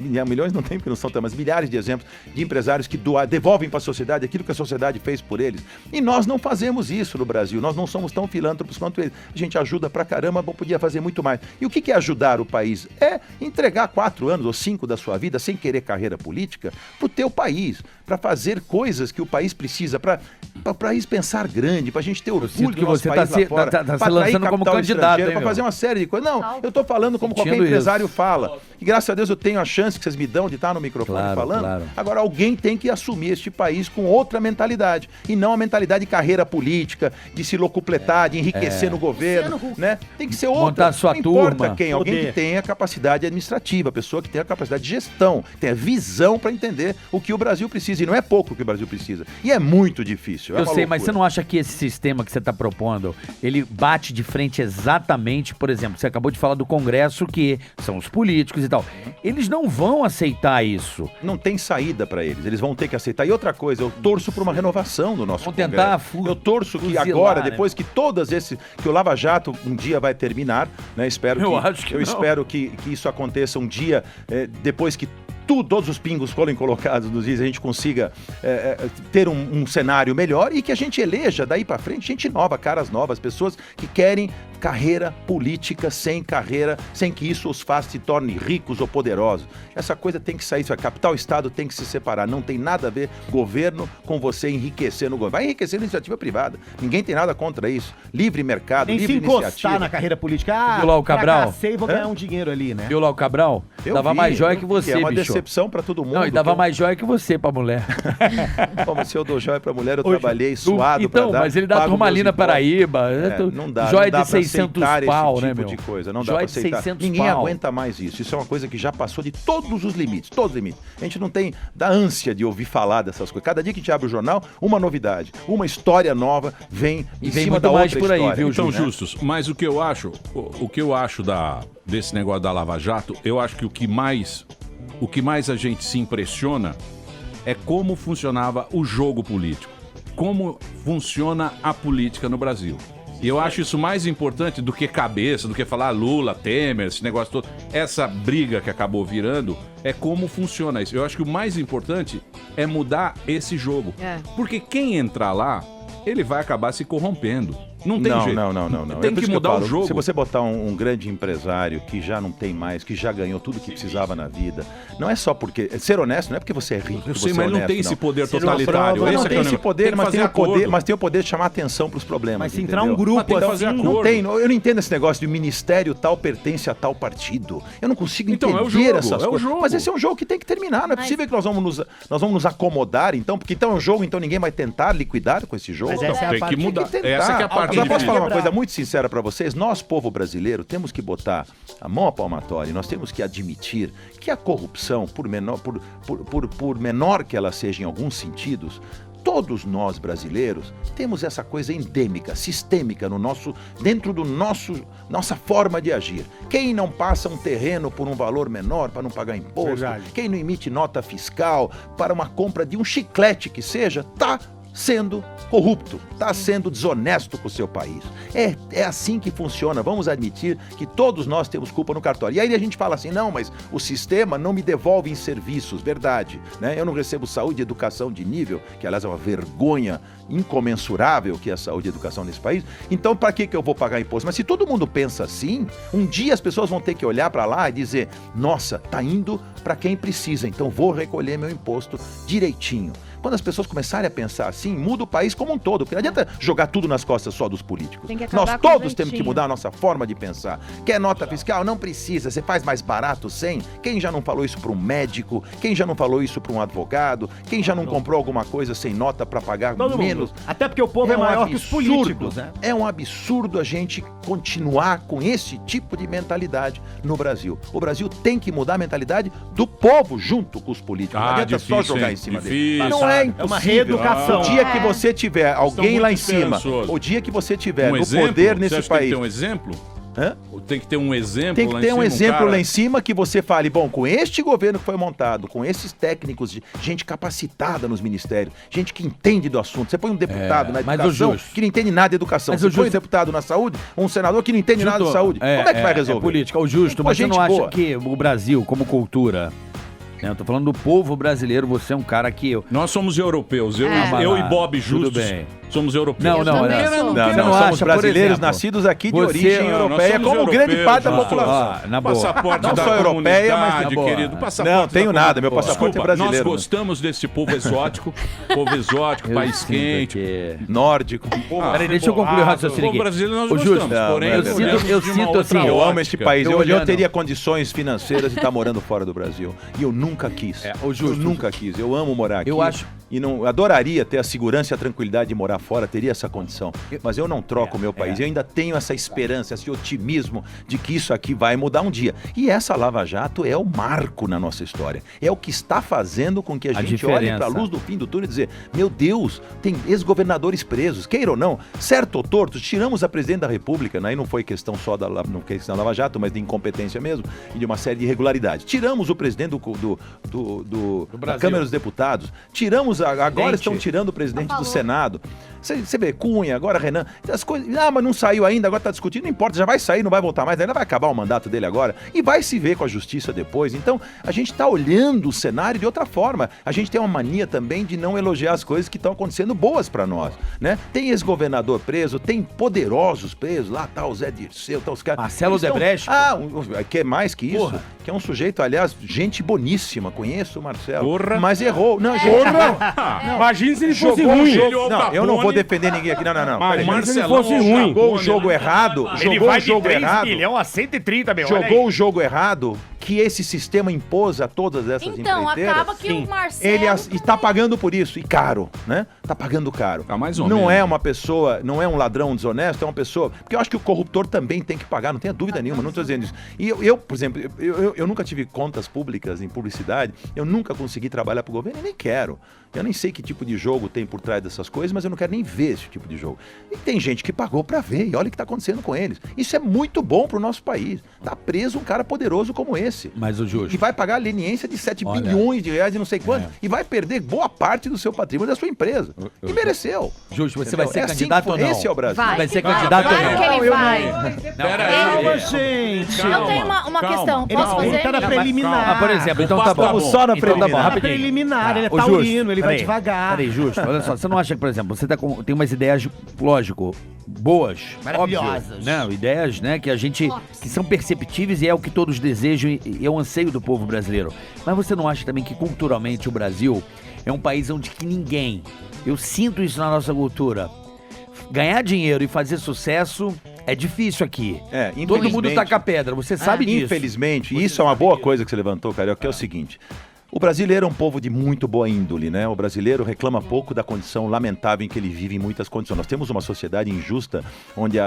Speaker 6: não tem porque não são, mas milhares de exemplos de empresários que devolvem para a sociedade aquilo que a sociedade fez por eles. E nós não fazemos isso no Brasil, nós não somos tão filântropos quanto eles. A gente ajuda pra caramba, podia fazer muito mais. E o que é ajudar o país? É entregar 4 anos ou 5 da sua vida, sem querer carreira política, pro teu país, para fazer coisas que o país precisa, para o país pensar grande, pra gente ter orgulho
Speaker 11: sinto que
Speaker 6: do nosso
Speaker 11: você
Speaker 6: país
Speaker 11: tá se-
Speaker 6: lá fora,
Speaker 11: tá se
Speaker 6: pra atrair
Speaker 11: lançando como
Speaker 6: capital
Speaker 11: candidato,
Speaker 6: estrangeiro,
Speaker 11: hein,
Speaker 6: pra
Speaker 11: meu?
Speaker 6: fazer uma série de coisas. Não, eu tô falando como qualquer
Speaker 11: Sentindo
Speaker 6: empresário fala. E graças a Deus eu tenho a chance que vocês me dão de estar no microfone falando.
Speaker 11: Claro.
Speaker 6: Agora alguém tem que assumir este país com outra mentalidade. E não a mentalidade de carreira política, de se locupletar, de enriquecer no governo, né? Tem que ser outra.
Speaker 11: Montar sua
Speaker 6: não importa
Speaker 11: turma.
Speaker 6: quem, alguém
Speaker 3: Poder.
Speaker 6: que tenha capacidade administrativa, pessoa que tenha capacidade de gestão, que tenha visão para entender o que o Brasil precisa. E não é pouco o que o Brasil precisa. E é muito difícil.
Speaker 11: Eu sei, mas você não acha que esse sistema que você está propondo, ele bate de frente exatamente, por exemplo, você acabou de falar do Congresso, que são os políticos e tal. Eles não vão aceitar isso.
Speaker 6: Não tem saída para eles. Eles vão ter que aceitar. E outra coisa, eu torço por uma renovação do nosso
Speaker 11: Vão tentar
Speaker 6: Congresso. Eu torço que
Speaker 11: fuzilar,
Speaker 6: agora,
Speaker 11: né?
Speaker 6: depois que que o Lava Jato um dia vai terminar, né? Eu espero que isso aconteça um dia, depois que todos os pingos forem colocados nos is, a gente consiga ter um cenário melhor e que a gente eleja daí para frente gente nova, caras novas, pessoas que querem carreira política sem que isso os faça se torne ricos ou poderosos. Essa coisa tem que sair, a capital e o Estado tem que se separar, não tem nada a ver governo com você enriquecer no governo. Vai enriquecer na iniciativa privada, ninguém tem nada contra isso. Livre mercado,
Speaker 3: Nem
Speaker 6: livre
Speaker 3: se encostar
Speaker 6: iniciativa.
Speaker 3: na carreira política.
Speaker 11: Viu lá o Cabral?
Speaker 3: Fracassei e vou ganhar um dinheiro ali, né?
Speaker 11: Viu lá o Cabral?
Speaker 6: Eu
Speaker 11: Dava
Speaker 6: vi,
Speaker 11: mais joia
Speaker 6: eu
Speaker 11: que
Speaker 6: vi,
Speaker 11: você,
Speaker 6: é uma
Speaker 11: bicho.
Speaker 6: decepção para todo mundo.
Speaker 11: Não, e dava
Speaker 6: que eu-
Speaker 11: mais joia que você pra mulher.
Speaker 6: Pô, mas se eu dou joia pra mulher, eu
Speaker 11: Hoje,
Speaker 6: trabalhei suado pra
Speaker 11: então,
Speaker 6: dar.
Speaker 11: mas ele dá
Speaker 6: pago
Speaker 11: turmalina
Speaker 6: meus impostos.
Speaker 11: Paraíba.
Speaker 6: Não dá,
Speaker 11: joia
Speaker 6: não dá
Speaker 11: de
Speaker 6: pra
Speaker 11: 600
Speaker 6: aceitar
Speaker 11: pau,
Speaker 6: esse
Speaker 11: né,
Speaker 6: tipo
Speaker 11: meu?
Speaker 6: de coisa. Não dá
Speaker 11: Joia
Speaker 6: pra
Speaker 11: de
Speaker 6: aceitar.
Speaker 11: 600
Speaker 6: Ninguém
Speaker 11: pau.
Speaker 6: aguenta mais isso. Isso é uma coisa que já passou de todos os limites, todos os limites. A gente não tem da ânsia de ouvir falar dessas coisas. Cada dia que a gente abre o jornal, uma novidade, uma história nova vem
Speaker 11: E
Speaker 6: em
Speaker 11: vem
Speaker 6: cima
Speaker 11: muito
Speaker 6: da
Speaker 11: mais
Speaker 6: outra
Speaker 11: por aí,
Speaker 6: história.
Speaker 11: viu,
Speaker 1: Então,
Speaker 11: Ju, né?
Speaker 1: Justus, mas o que eu acho desse negócio da Lava Jato, eu acho que o que mais a gente se impressiona é como funcionava o jogo político, como funciona a política no Brasil. E eu acho isso mais importante do que cabeça, do que falar Lula, Temer, esse negócio todo. Essa briga que acabou virando é como funciona isso. Eu acho que o mais importante é mudar esse jogo. Porque quem entrar lá, ele vai acabar se corrompendo. Não tem jeito.
Speaker 6: Não.
Speaker 1: Tem
Speaker 6: É por
Speaker 1: que
Speaker 6: isso eu
Speaker 1: mudar o
Speaker 6: falo,
Speaker 1: jogo.
Speaker 6: Se você botar um grande empresário que já não tem mais, que já ganhou tudo que precisava na vida, não é só porque... Ser honesto não é porque você é rico.
Speaker 1: Eu
Speaker 6: que
Speaker 1: sei,
Speaker 6: você
Speaker 1: mas
Speaker 6: é
Speaker 1: não
Speaker 6: honesto,
Speaker 1: tem esse poder
Speaker 6: Ser
Speaker 1: totalitário.
Speaker 6: Não,
Speaker 1: Esse
Speaker 6: não
Speaker 1: é que
Speaker 6: tem
Speaker 1: é o
Speaker 6: esse
Speaker 1: negócio.
Speaker 6: poder,
Speaker 1: Tem que
Speaker 6: mas
Speaker 1: fazer
Speaker 6: tem
Speaker 1: acordo.
Speaker 6: o poder de chamar atenção para os problemas.
Speaker 3: Mas se
Speaker 6: entendeu?
Speaker 3: entrar um grupo
Speaker 1: Mas tem que fazer
Speaker 3: assim,
Speaker 1: acordo.
Speaker 6: Não tem, eu não entendo esse negócio de ministério tal pertence a tal partido. Eu não consigo
Speaker 1: Então,
Speaker 6: entender
Speaker 1: é o jogo,
Speaker 6: essas
Speaker 1: é o
Speaker 6: coisas.
Speaker 1: jogo.
Speaker 6: Mas esse é um jogo que tem que terminar. Não é possível que nós vamos nos acomodar, então, porque então é um jogo, então ninguém vai tentar liquidar com esse jogo.
Speaker 3: Mas
Speaker 6: Não.
Speaker 3: essa é a
Speaker 1: Tem
Speaker 3: parte
Speaker 1: que mudar.
Speaker 6: Tem que
Speaker 1: Essa
Speaker 6: tentar.
Speaker 1: que é a parte
Speaker 6: Agora, posso falar uma
Speaker 3: quebrar.
Speaker 6: coisa muito sincera para vocês? Nós, povo brasileiro, temos que botar a mão à palmatória. Nós temos que admitir que a corrupção, por menor que ela seja em alguns sentidos, todos nós brasileiros temos essa coisa endêmica, sistêmica dentro do nossa forma de agir. Quem não passa um terreno por um valor menor para não pagar imposto,
Speaker 3: Verdade.
Speaker 6: quem não emite nota fiscal para uma compra de um chiclete que seja, tá sendo corrupto, está sendo desonesto com o seu país. É assim que funciona. Vamos admitir que todos nós temos culpa no cartório. E aí a gente fala assim, não, mas o sistema não me devolve em serviços. Verdade, né? Eu não recebo saúde e educação de nível, que aliás é uma vergonha incomensurável que é a saúde e educação nesse país. Então, para que eu vou pagar imposto? Mas se todo mundo pensa assim, um dia as pessoas vão ter que olhar para lá e dizer, nossa, tá indo para quem precisa, então vou recolher meu imposto direitinho. Quando as pessoas começarem a pensar assim, muda o país como um todo. Porque não adianta jogar tudo nas costas só dos políticos.
Speaker 4: Tem que acabar
Speaker 6: Nós
Speaker 4: com o
Speaker 6: todos temos que
Speaker 4: jeitinho.
Speaker 6: mudar a nossa forma de pensar. Quer nota fiscal? Não precisa. Você faz mais barato sem? Quem já não falou isso para um médico? Quem já não falou isso para um advogado? Quem já não comprou alguma coisa sem nota para pagar
Speaker 3: Todo
Speaker 6: menos?
Speaker 3: mundo. Até porque o povo é maior que os políticos, né?
Speaker 6: É um absurdo a gente continuar com esse tipo de mentalidade no Brasil. O Brasil tem que mudar a mentalidade do povo junto com os políticos. Não adianta só
Speaker 1: difícil,
Speaker 6: jogar
Speaker 1: hein?
Speaker 6: em cima
Speaker 1: Difícil.
Speaker 6: dele. Não é
Speaker 3: É
Speaker 6: impossível.
Speaker 3: uma reeducação.
Speaker 6: O dia que você tiver alguém
Speaker 1: muito
Speaker 6: lá em cima,
Speaker 1: esperançosos.
Speaker 6: o dia que você tiver no
Speaker 1: exemplo?
Speaker 6: poder
Speaker 1: Você
Speaker 6: nesse
Speaker 1: acha que tem
Speaker 6: país,
Speaker 1: que ter um exemplo?
Speaker 6: Hã?
Speaker 1: Tem que ter um exemplo
Speaker 6: tem que
Speaker 1: lá
Speaker 6: ter
Speaker 1: em
Speaker 6: um
Speaker 1: cima,
Speaker 6: exemplo
Speaker 1: cara.
Speaker 6: lá em cima que você fale, bom, com este governo que foi montado, com esses técnicos, gente capacitada nos ministérios, gente que entende do assunto. Você põe um deputado na
Speaker 11: mas o
Speaker 6: educação
Speaker 11: justo.
Speaker 6: que não entende nada de educação.
Speaker 11: Mas
Speaker 6: Você
Speaker 11: o
Speaker 6: põe um
Speaker 11: justo-
Speaker 6: deputado na saúde, um senador que não entende nada de saúde. Como é que vai resolver?
Speaker 11: É política, o justo,
Speaker 6: Tem
Speaker 11: mas você
Speaker 6: gente
Speaker 11: não acha
Speaker 6: boa.
Speaker 11: que o Brasil, como cultura, né, eu tô falando do povo brasileiro, você é um cara que...
Speaker 1: Nós somos europeus. Eu
Speaker 11: Ah,
Speaker 1: e
Speaker 11: lá,
Speaker 1: Bob
Speaker 11: tudo
Speaker 1: Justus
Speaker 11: bem.
Speaker 1: somos europeus.
Speaker 11: Não, não,
Speaker 4: também
Speaker 11: olha.
Speaker 4: sou.
Speaker 6: Não,
Speaker 11: Você
Speaker 6: nós
Speaker 11: não
Speaker 6: somos
Speaker 11: acha, por
Speaker 6: brasileiros
Speaker 11: exemplo,
Speaker 6: nascidos aqui de
Speaker 11: você-
Speaker 6: origem
Speaker 11: Não,
Speaker 6: europeia,
Speaker 1: nós
Speaker 6: como
Speaker 1: somos
Speaker 6: grande
Speaker 1: europeus,
Speaker 6: parte da
Speaker 1: nós-
Speaker 6: população.
Speaker 11: na boa.
Speaker 1: Passaporte
Speaker 6: Não
Speaker 1: da
Speaker 6: só europeia, mas
Speaker 1: comunidade,
Speaker 11: na boa.
Speaker 1: querido. Passaporte
Speaker 6: Não, tenho
Speaker 1: da
Speaker 6: nada, meu
Speaker 1: comunidade.
Speaker 6: passaporte é
Speaker 1: Desculpa,
Speaker 6: brasileiro.
Speaker 1: Nós gostamos desse povo exótico, país
Speaker 11: sinto
Speaker 1: quente.
Speaker 11: que-
Speaker 6: Nórdico.
Speaker 11: Peraí, deixa eu concluir o raciocínio
Speaker 1: O
Speaker 11: aqui.
Speaker 1: brasileiro nós
Speaker 11: Ô, Justo,
Speaker 1: gostamos,
Speaker 6: não,
Speaker 1: porém
Speaker 6: não é
Speaker 11: eu
Speaker 6: verdade.
Speaker 11: sinto, eu
Speaker 1: de uma
Speaker 11: sinto
Speaker 1: outra
Speaker 11: assim,
Speaker 6: Eu
Speaker 1: ótica.
Speaker 6: amo este país.
Speaker 11: Tô
Speaker 6: Eu
Speaker 11: olhando.
Speaker 6: teria condições financeiras de estar morando fora do Brasil. E eu nunca quis.
Speaker 11: ô,
Speaker 6: Eu
Speaker 11: Justo.
Speaker 6: nunca quis. Eu amo morar aqui.
Speaker 11: Eu acho-
Speaker 6: E não adoraria ter a segurança e a tranquilidade de morar fora, teria essa condição. Mas eu não troco o meu país. Eu ainda tenho essa esperança, esse otimismo de que isso aqui vai mudar um dia. E essa Lava Jato é o marco na nossa história. É o que está fazendo com que a gente olhe para a
Speaker 11: diferença.
Speaker 6: luz do fim do túnel e dizer: meu Deus, tem ex-governadores presos, queira ou não, certo ou torto, tiramos a presidente da República, né? E não foi questão só da Lava Jato, mas de incompetência mesmo e de uma série de irregularidades. Tiramos o presidente da
Speaker 11: Brasil.
Speaker 6: Câmara dos Deputados, tiramos, agora
Speaker 11: Presidente.
Speaker 6: estão tirando o presidente do Senado. Você vê, Cunha, agora Renan, as coisas, mas não saiu ainda, agora está discutindo, não importa, já vai sair, não vai voltar mais, ainda vai acabar o mandato dele agora e vai se ver com a justiça depois. Então, a gente está olhando o cenário de outra forma. A gente tem uma mania também de não elogiar as coisas que estão acontecendo boas para nós, né? Tem ex-governador preso, tem poderosos presos, lá tá o Zé Dirceu, tá os caras...
Speaker 11: Marcelo
Speaker 6: Eles estão-
Speaker 11: Odebrecht.
Speaker 6: que é mais que isso,
Speaker 11: Porra.
Speaker 6: que é um sujeito, aliás, gente boníssima, conheço o Marcelo,
Speaker 1: Porra.
Speaker 6: mas errou. Não, gente,
Speaker 2: Imagina se ele fosse
Speaker 6: jogou o
Speaker 2: ruim.
Speaker 6: jogo.
Speaker 1: Ele ou
Speaker 6: Não, eu não vou
Speaker 1: Capone.
Speaker 6: defender ninguém aqui. Não.
Speaker 2: Mas
Speaker 6: Peraí.
Speaker 2: se ele
Speaker 1: Marcelão
Speaker 2: fosse
Speaker 1: ou
Speaker 2: ruim.
Speaker 6: Jogou o
Speaker 1: Capone,
Speaker 6: jogo
Speaker 1: né?
Speaker 6: errado. Jogou o jogo errado.
Speaker 9: a 130, meu.
Speaker 6: Jogou o jogo errado que esse sistema impôs a todas essas
Speaker 4: Então,
Speaker 6: empreiteiras.
Speaker 4: acaba que o Marcelo...
Speaker 6: Ele está pagando por isso, e caro, né? Tá pagando caro.
Speaker 1: Tá mais ou
Speaker 6: Não
Speaker 1: menos.
Speaker 6: é uma pessoa, não é um ladrão desonesto, é uma pessoa... Porque eu acho que o corruptor também tem que pagar, não tenha dúvida nenhuma, não estou dizendo isso. E eu, por exemplo, eu nunca tive contas públicas em publicidade, eu nunca consegui trabalhar para o governo e nem quero. Eu nem sei que tipo de jogo tem por trás dessas coisas, mas eu não quero nem ver esse tipo de jogo. E tem gente que pagou para ver, e olha o que está acontecendo com eles. Isso é muito bom para o nosso país. Tá preso um cara poderoso como esse.
Speaker 11: Mas o Justo.
Speaker 6: E vai pagar a leniência de 7
Speaker 11: Olha.
Speaker 6: bilhões de reais e não sei quanto. E vai perder boa parte do seu patrimônio da sua empresa. E mereceu.
Speaker 11: Justo, você
Speaker 6: Entendeu?
Speaker 11: vai ser
Speaker 6: É assim
Speaker 11: candidato
Speaker 6: que
Speaker 11: ou
Speaker 6: foi.
Speaker 11: não?
Speaker 6: Esse é o Brasil.
Speaker 4: Vai,
Speaker 11: Vai ser
Speaker 4: vai,
Speaker 11: candidato
Speaker 4: claro
Speaker 11: ou não?
Speaker 4: que ele
Speaker 3: eu
Speaker 4: vai.
Speaker 1: Pera aí.
Speaker 3: Calma, gente.
Speaker 4: Eu tenho uma questão. Posso
Speaker 3: Ele
Speaker 4: fazer?
Speaker 3: tá na preliminar.
Speaker 11: Ah, por exemplo, então tá
Speaker 1: Tá
Speaker 11: bom.
Speaker 1: bom.
Speaker 6: Só na
Speaker 11: Então tá bom,
Speaker 6: preliminar.
Speaker 11: rapidinho.
Speaker 3: Preliminar, ele é
Speaker 11: Ô, Justo,
Speaker 3: taurino, ele vai
Speaker 11: peraí,
Speaker 3: devagar.
Speaker 11: Peraí, Justo, olha só, você não acha que, por exemplo, você tem umas ideias, lógico, boas,
Speaker 3: Maravilhosas.
Speaker 11: óbvio, não, ideias, né, que a gente, que são perceptíveis e é o que todos desejam e é o anseio do povo brasileiro. Mas você não acha também que culturalmente o Brasil é um país onde que ninguém, eu sinto isso na nossa cultura, ganhar dinheiro e fazer sucesso é difícil aqui. Todo mundo
Speaker 6: infelizmente-
Speaker 11: taca pedra, você sabe disso.
Speaker 6: Infelizmente, e isso é uma boa coisa que você levantou, Carioca, que é o seguinte. O brasileiro é um povo de muito boa índole, né? O brasileiro reclama pouco da condição lamentável em que ele vive em muitas condições. Nós temos uma sociedade injusta onde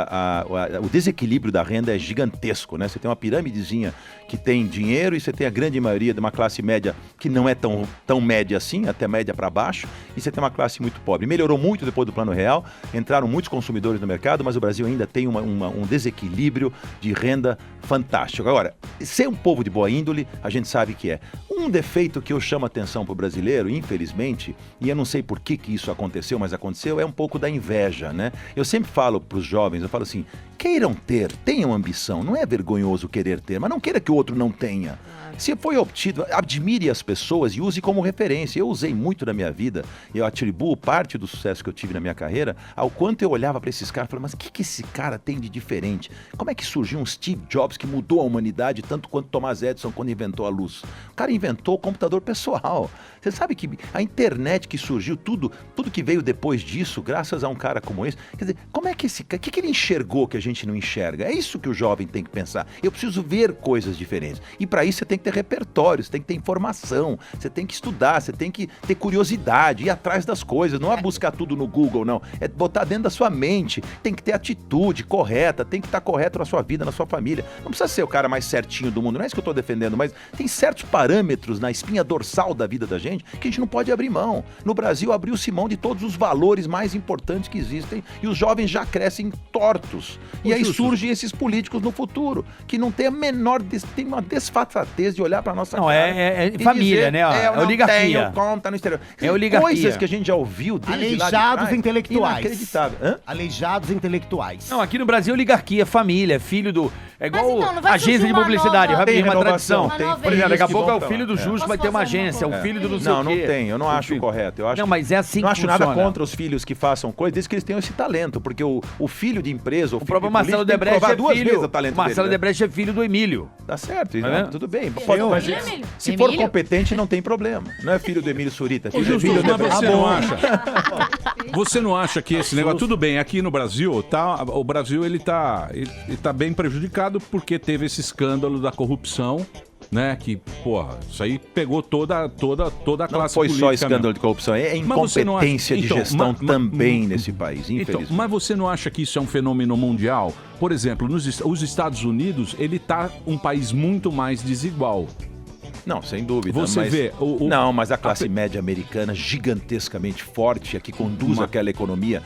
Speaker 6: o desequilíbrio da renda é gigantesco, né? Você tem uma pirâmidezinha que tem dinheiro e você tem a grande maioria de uma classe média que não é tão média assim, até média para baixo, e você tem uma classe muito pobre. Melhorou muito depois do Plano Real, entraram muitos consumidores no mercado, mas o Brasil ainda tem um desequilíbrio de renda fantástico. Agora, ser um povo de boa índole, a gente sabe que é. Um defeito que eu chamo a atenção para o brasileiro, infelizmente, e eu não sei por que isso aconteceu, mas aconteceu, é um pouco da inveja, né? Eu sempre falo para os jovens, eu falo assim, queiram ter, tenham ambição, não é vergonhoso querer ter, mas não queira que o outro não tenha. Se foi obtido, admire as pessoas e use como referência. Eu usei muito na minha vida, eu atribuo parte do sucesso que eu tive na minha carreira ao quanto eu olhava para esses caras e falava, mas o que esse cara tem de diferente? Como é que surgiu um Steve Jobs que mudou a humanidade tanto quanto Thomas Edison quando inventou a luz? O cara inventou o computador pessoal. Você sabe que a internet que surgiu, tudo que veio depois disso, graças a um cara como esse, quer dizer, como é que esse cara, o que ele enxergou que a gente não enxerga? É isso que o jovem tem que pensar. Eu preciso ver coisas diferentes. E para isso você tem que ter repertório, você tem que ter informação, você tem que estudar, você tem que ter curiosidade, ir atrás das coisas, não é buscar tudo no Google, não. É botar dentro da sua mente, tem que ter atitude correta, tem que estar correto na sua vida, na sua família. Não precisa ser o cara mais certinho do mundo, não é isso que eu estou defendendo, mas tem certos parâmetros na espinha dorsal da vida da gente que a gente não pode abrir mão. No Brasil, abriu-se mão de todos os valores mais importantes que existem e os jovens já crescem tortos. E aí surgem esses políticos no futuro, que não tem a menor, tem uma desfaçatez de olhar para nossa
Speaker 11: Não,
Speaker 6: cara.
Speaker 11: é
Speaker 6: e
Speaker 11: família,
Speaker 6: dizer,
Speaker 11: né?
Speaker 6: eu não
Speaker 11: Oligarquia.
Speaker 6: tenho conta no exterior.
Speaker 11: É oligarquia.
Speaker 6: Coisas que a gente já ouviu desde lá de
Speaker 3: Aleijados
Speaker 6: trás,
Speaker 3: intelectuais.
Speaker 6: inacreditável. Hã?
Speaker 3: Aleijados intelectuais.
Speaker 11: Não, aqui no Brasil, oligarquia, família, filho É igual
Speaker 4: então, não vai
Speaker 11: agência
Speaker 4: surgir
Speaker 11: de
Speaker 4: uma
Speaker 11: publicidade,
Speaker 4: nova-
Speaker 11: rapidinho,
Speaker 6: Tem
Speaker 11: uma
Speaker 6: renovação,
Speaker 11: tradição.
Speaker 4: tem
Speaker 11: Por exemplo, daqui a
Speaker 6: que
Speaker 11: pouco é
Speaker 6: vão
Speaker 11: o
Speaker 6: pra
Speaker 11: filho
Speaker 6: lá.
Speaker 11: do Justo,
Speaker 4: Posso
Speaker 11: vai ter uma
Speaker 4: fazer uma
Speaker 11: agência, é o
Speaker 4: boa?
Speaker 11: filho do não sei
Speaker 6: Não,
Speaker 11: o
Speaker 6: não
Speaker 11: quê.
Speaker 6: tem. Eu não acho
Speaker 11: filho.
Speaker 6: correto. Eu acho
Speaker 11: Não, mas é assim
Speaker 6: não
Speaker 11: que
Speaker 6: acho nada
Speaker 11: funciona.
Speaker 6: contra os filhos que façam coisas, desde que eles tenham esse talento, porque o filho de empresa, o
Speaker 11: O
Speaker 6: filho
Speaker 11: próprio
Speaker 6: de
Speaker 11: Marcelo
Speaker 6: político, tem que
Speaker 11: Debrecht
Speaker 6: provar
Speaker 11: é
Speaker 6: duas vezes
Speaker 11: filho.
Speaker 6: o talento
Speaker 11: Marcelo
Speaker 6: dele, né?
Speaker 11: Debrecht é filho do Emílio.
Speaker 6: Tá certo,
Speaker 11: Tá vendo?
Speaker 6: tudo bem.
Speaker 3: Eu-
Speaker 6: Mas
Speaker 4: Emílio?
Speaker 6: se for
Speaker 4: Emílio?
Speaker 6: competente, não tem problema. Não é filho do Emílio Surita, é
Speaker 1: Ô,
Speaker 6: filho
Speaker 1: Justo,
Speaker 6: do
Speaker 1: mas
Speaker 6: Debrecht.
Speaker 1: você não acha? Você não acha que esse negócio... Tudo bem, aqui no Brasil, o Brasil ele tá bem prejudicado porque teve esse escândalo da corrupção, né? Que, porra, isso aí pegou toda a
Speaker 6: Não
Speaker 1: classe
Speaker 6: foi
Speaker 1: política.
Speaker 6: só escândalo de corrupção, é
Speaker 1: Mas você não acha-
Speaker 6: incompetência de
Speaker 1: Então,
Speaker 6: gestão
Speaker 1: ma-
Speaker 6: também nesse país,
Speaker 1: Então,
Speaker 6: infelizmente.
Speaker 1: mas você não acha que isso é um fenômeno mundial? Por exemplo, os Estados Unidos, ele tá um país muito mais desigual.
Speaker 6: Não, sem dúvida.
Speaker 1: Você
Speaker 6: mas...
Speaker 1: vê,
Speaker 6: Não, mas a classe média americana gigantescamente forte, a que conduz aquela economia.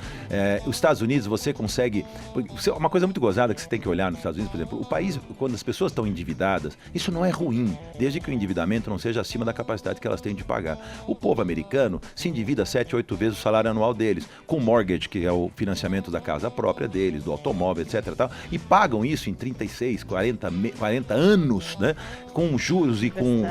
Speaker 6: Os Estados Unidos, você consegue... Uma coisa muito gozada que você tem que olhar nos Estados Unidos, por exemplo, o país, quando as pessoas estão endividadas, isso não é ruim, desde que o endividamento não seja acima da capacidade que elas têm de pagar. O povo americano se endivida 7, 8 vezes o salário anual deles, com mortgage, que é o financiamento da casa própria deles, do automóvel, etc. Tal, e pagam isso em 36, 40 anos, né? Com juros e com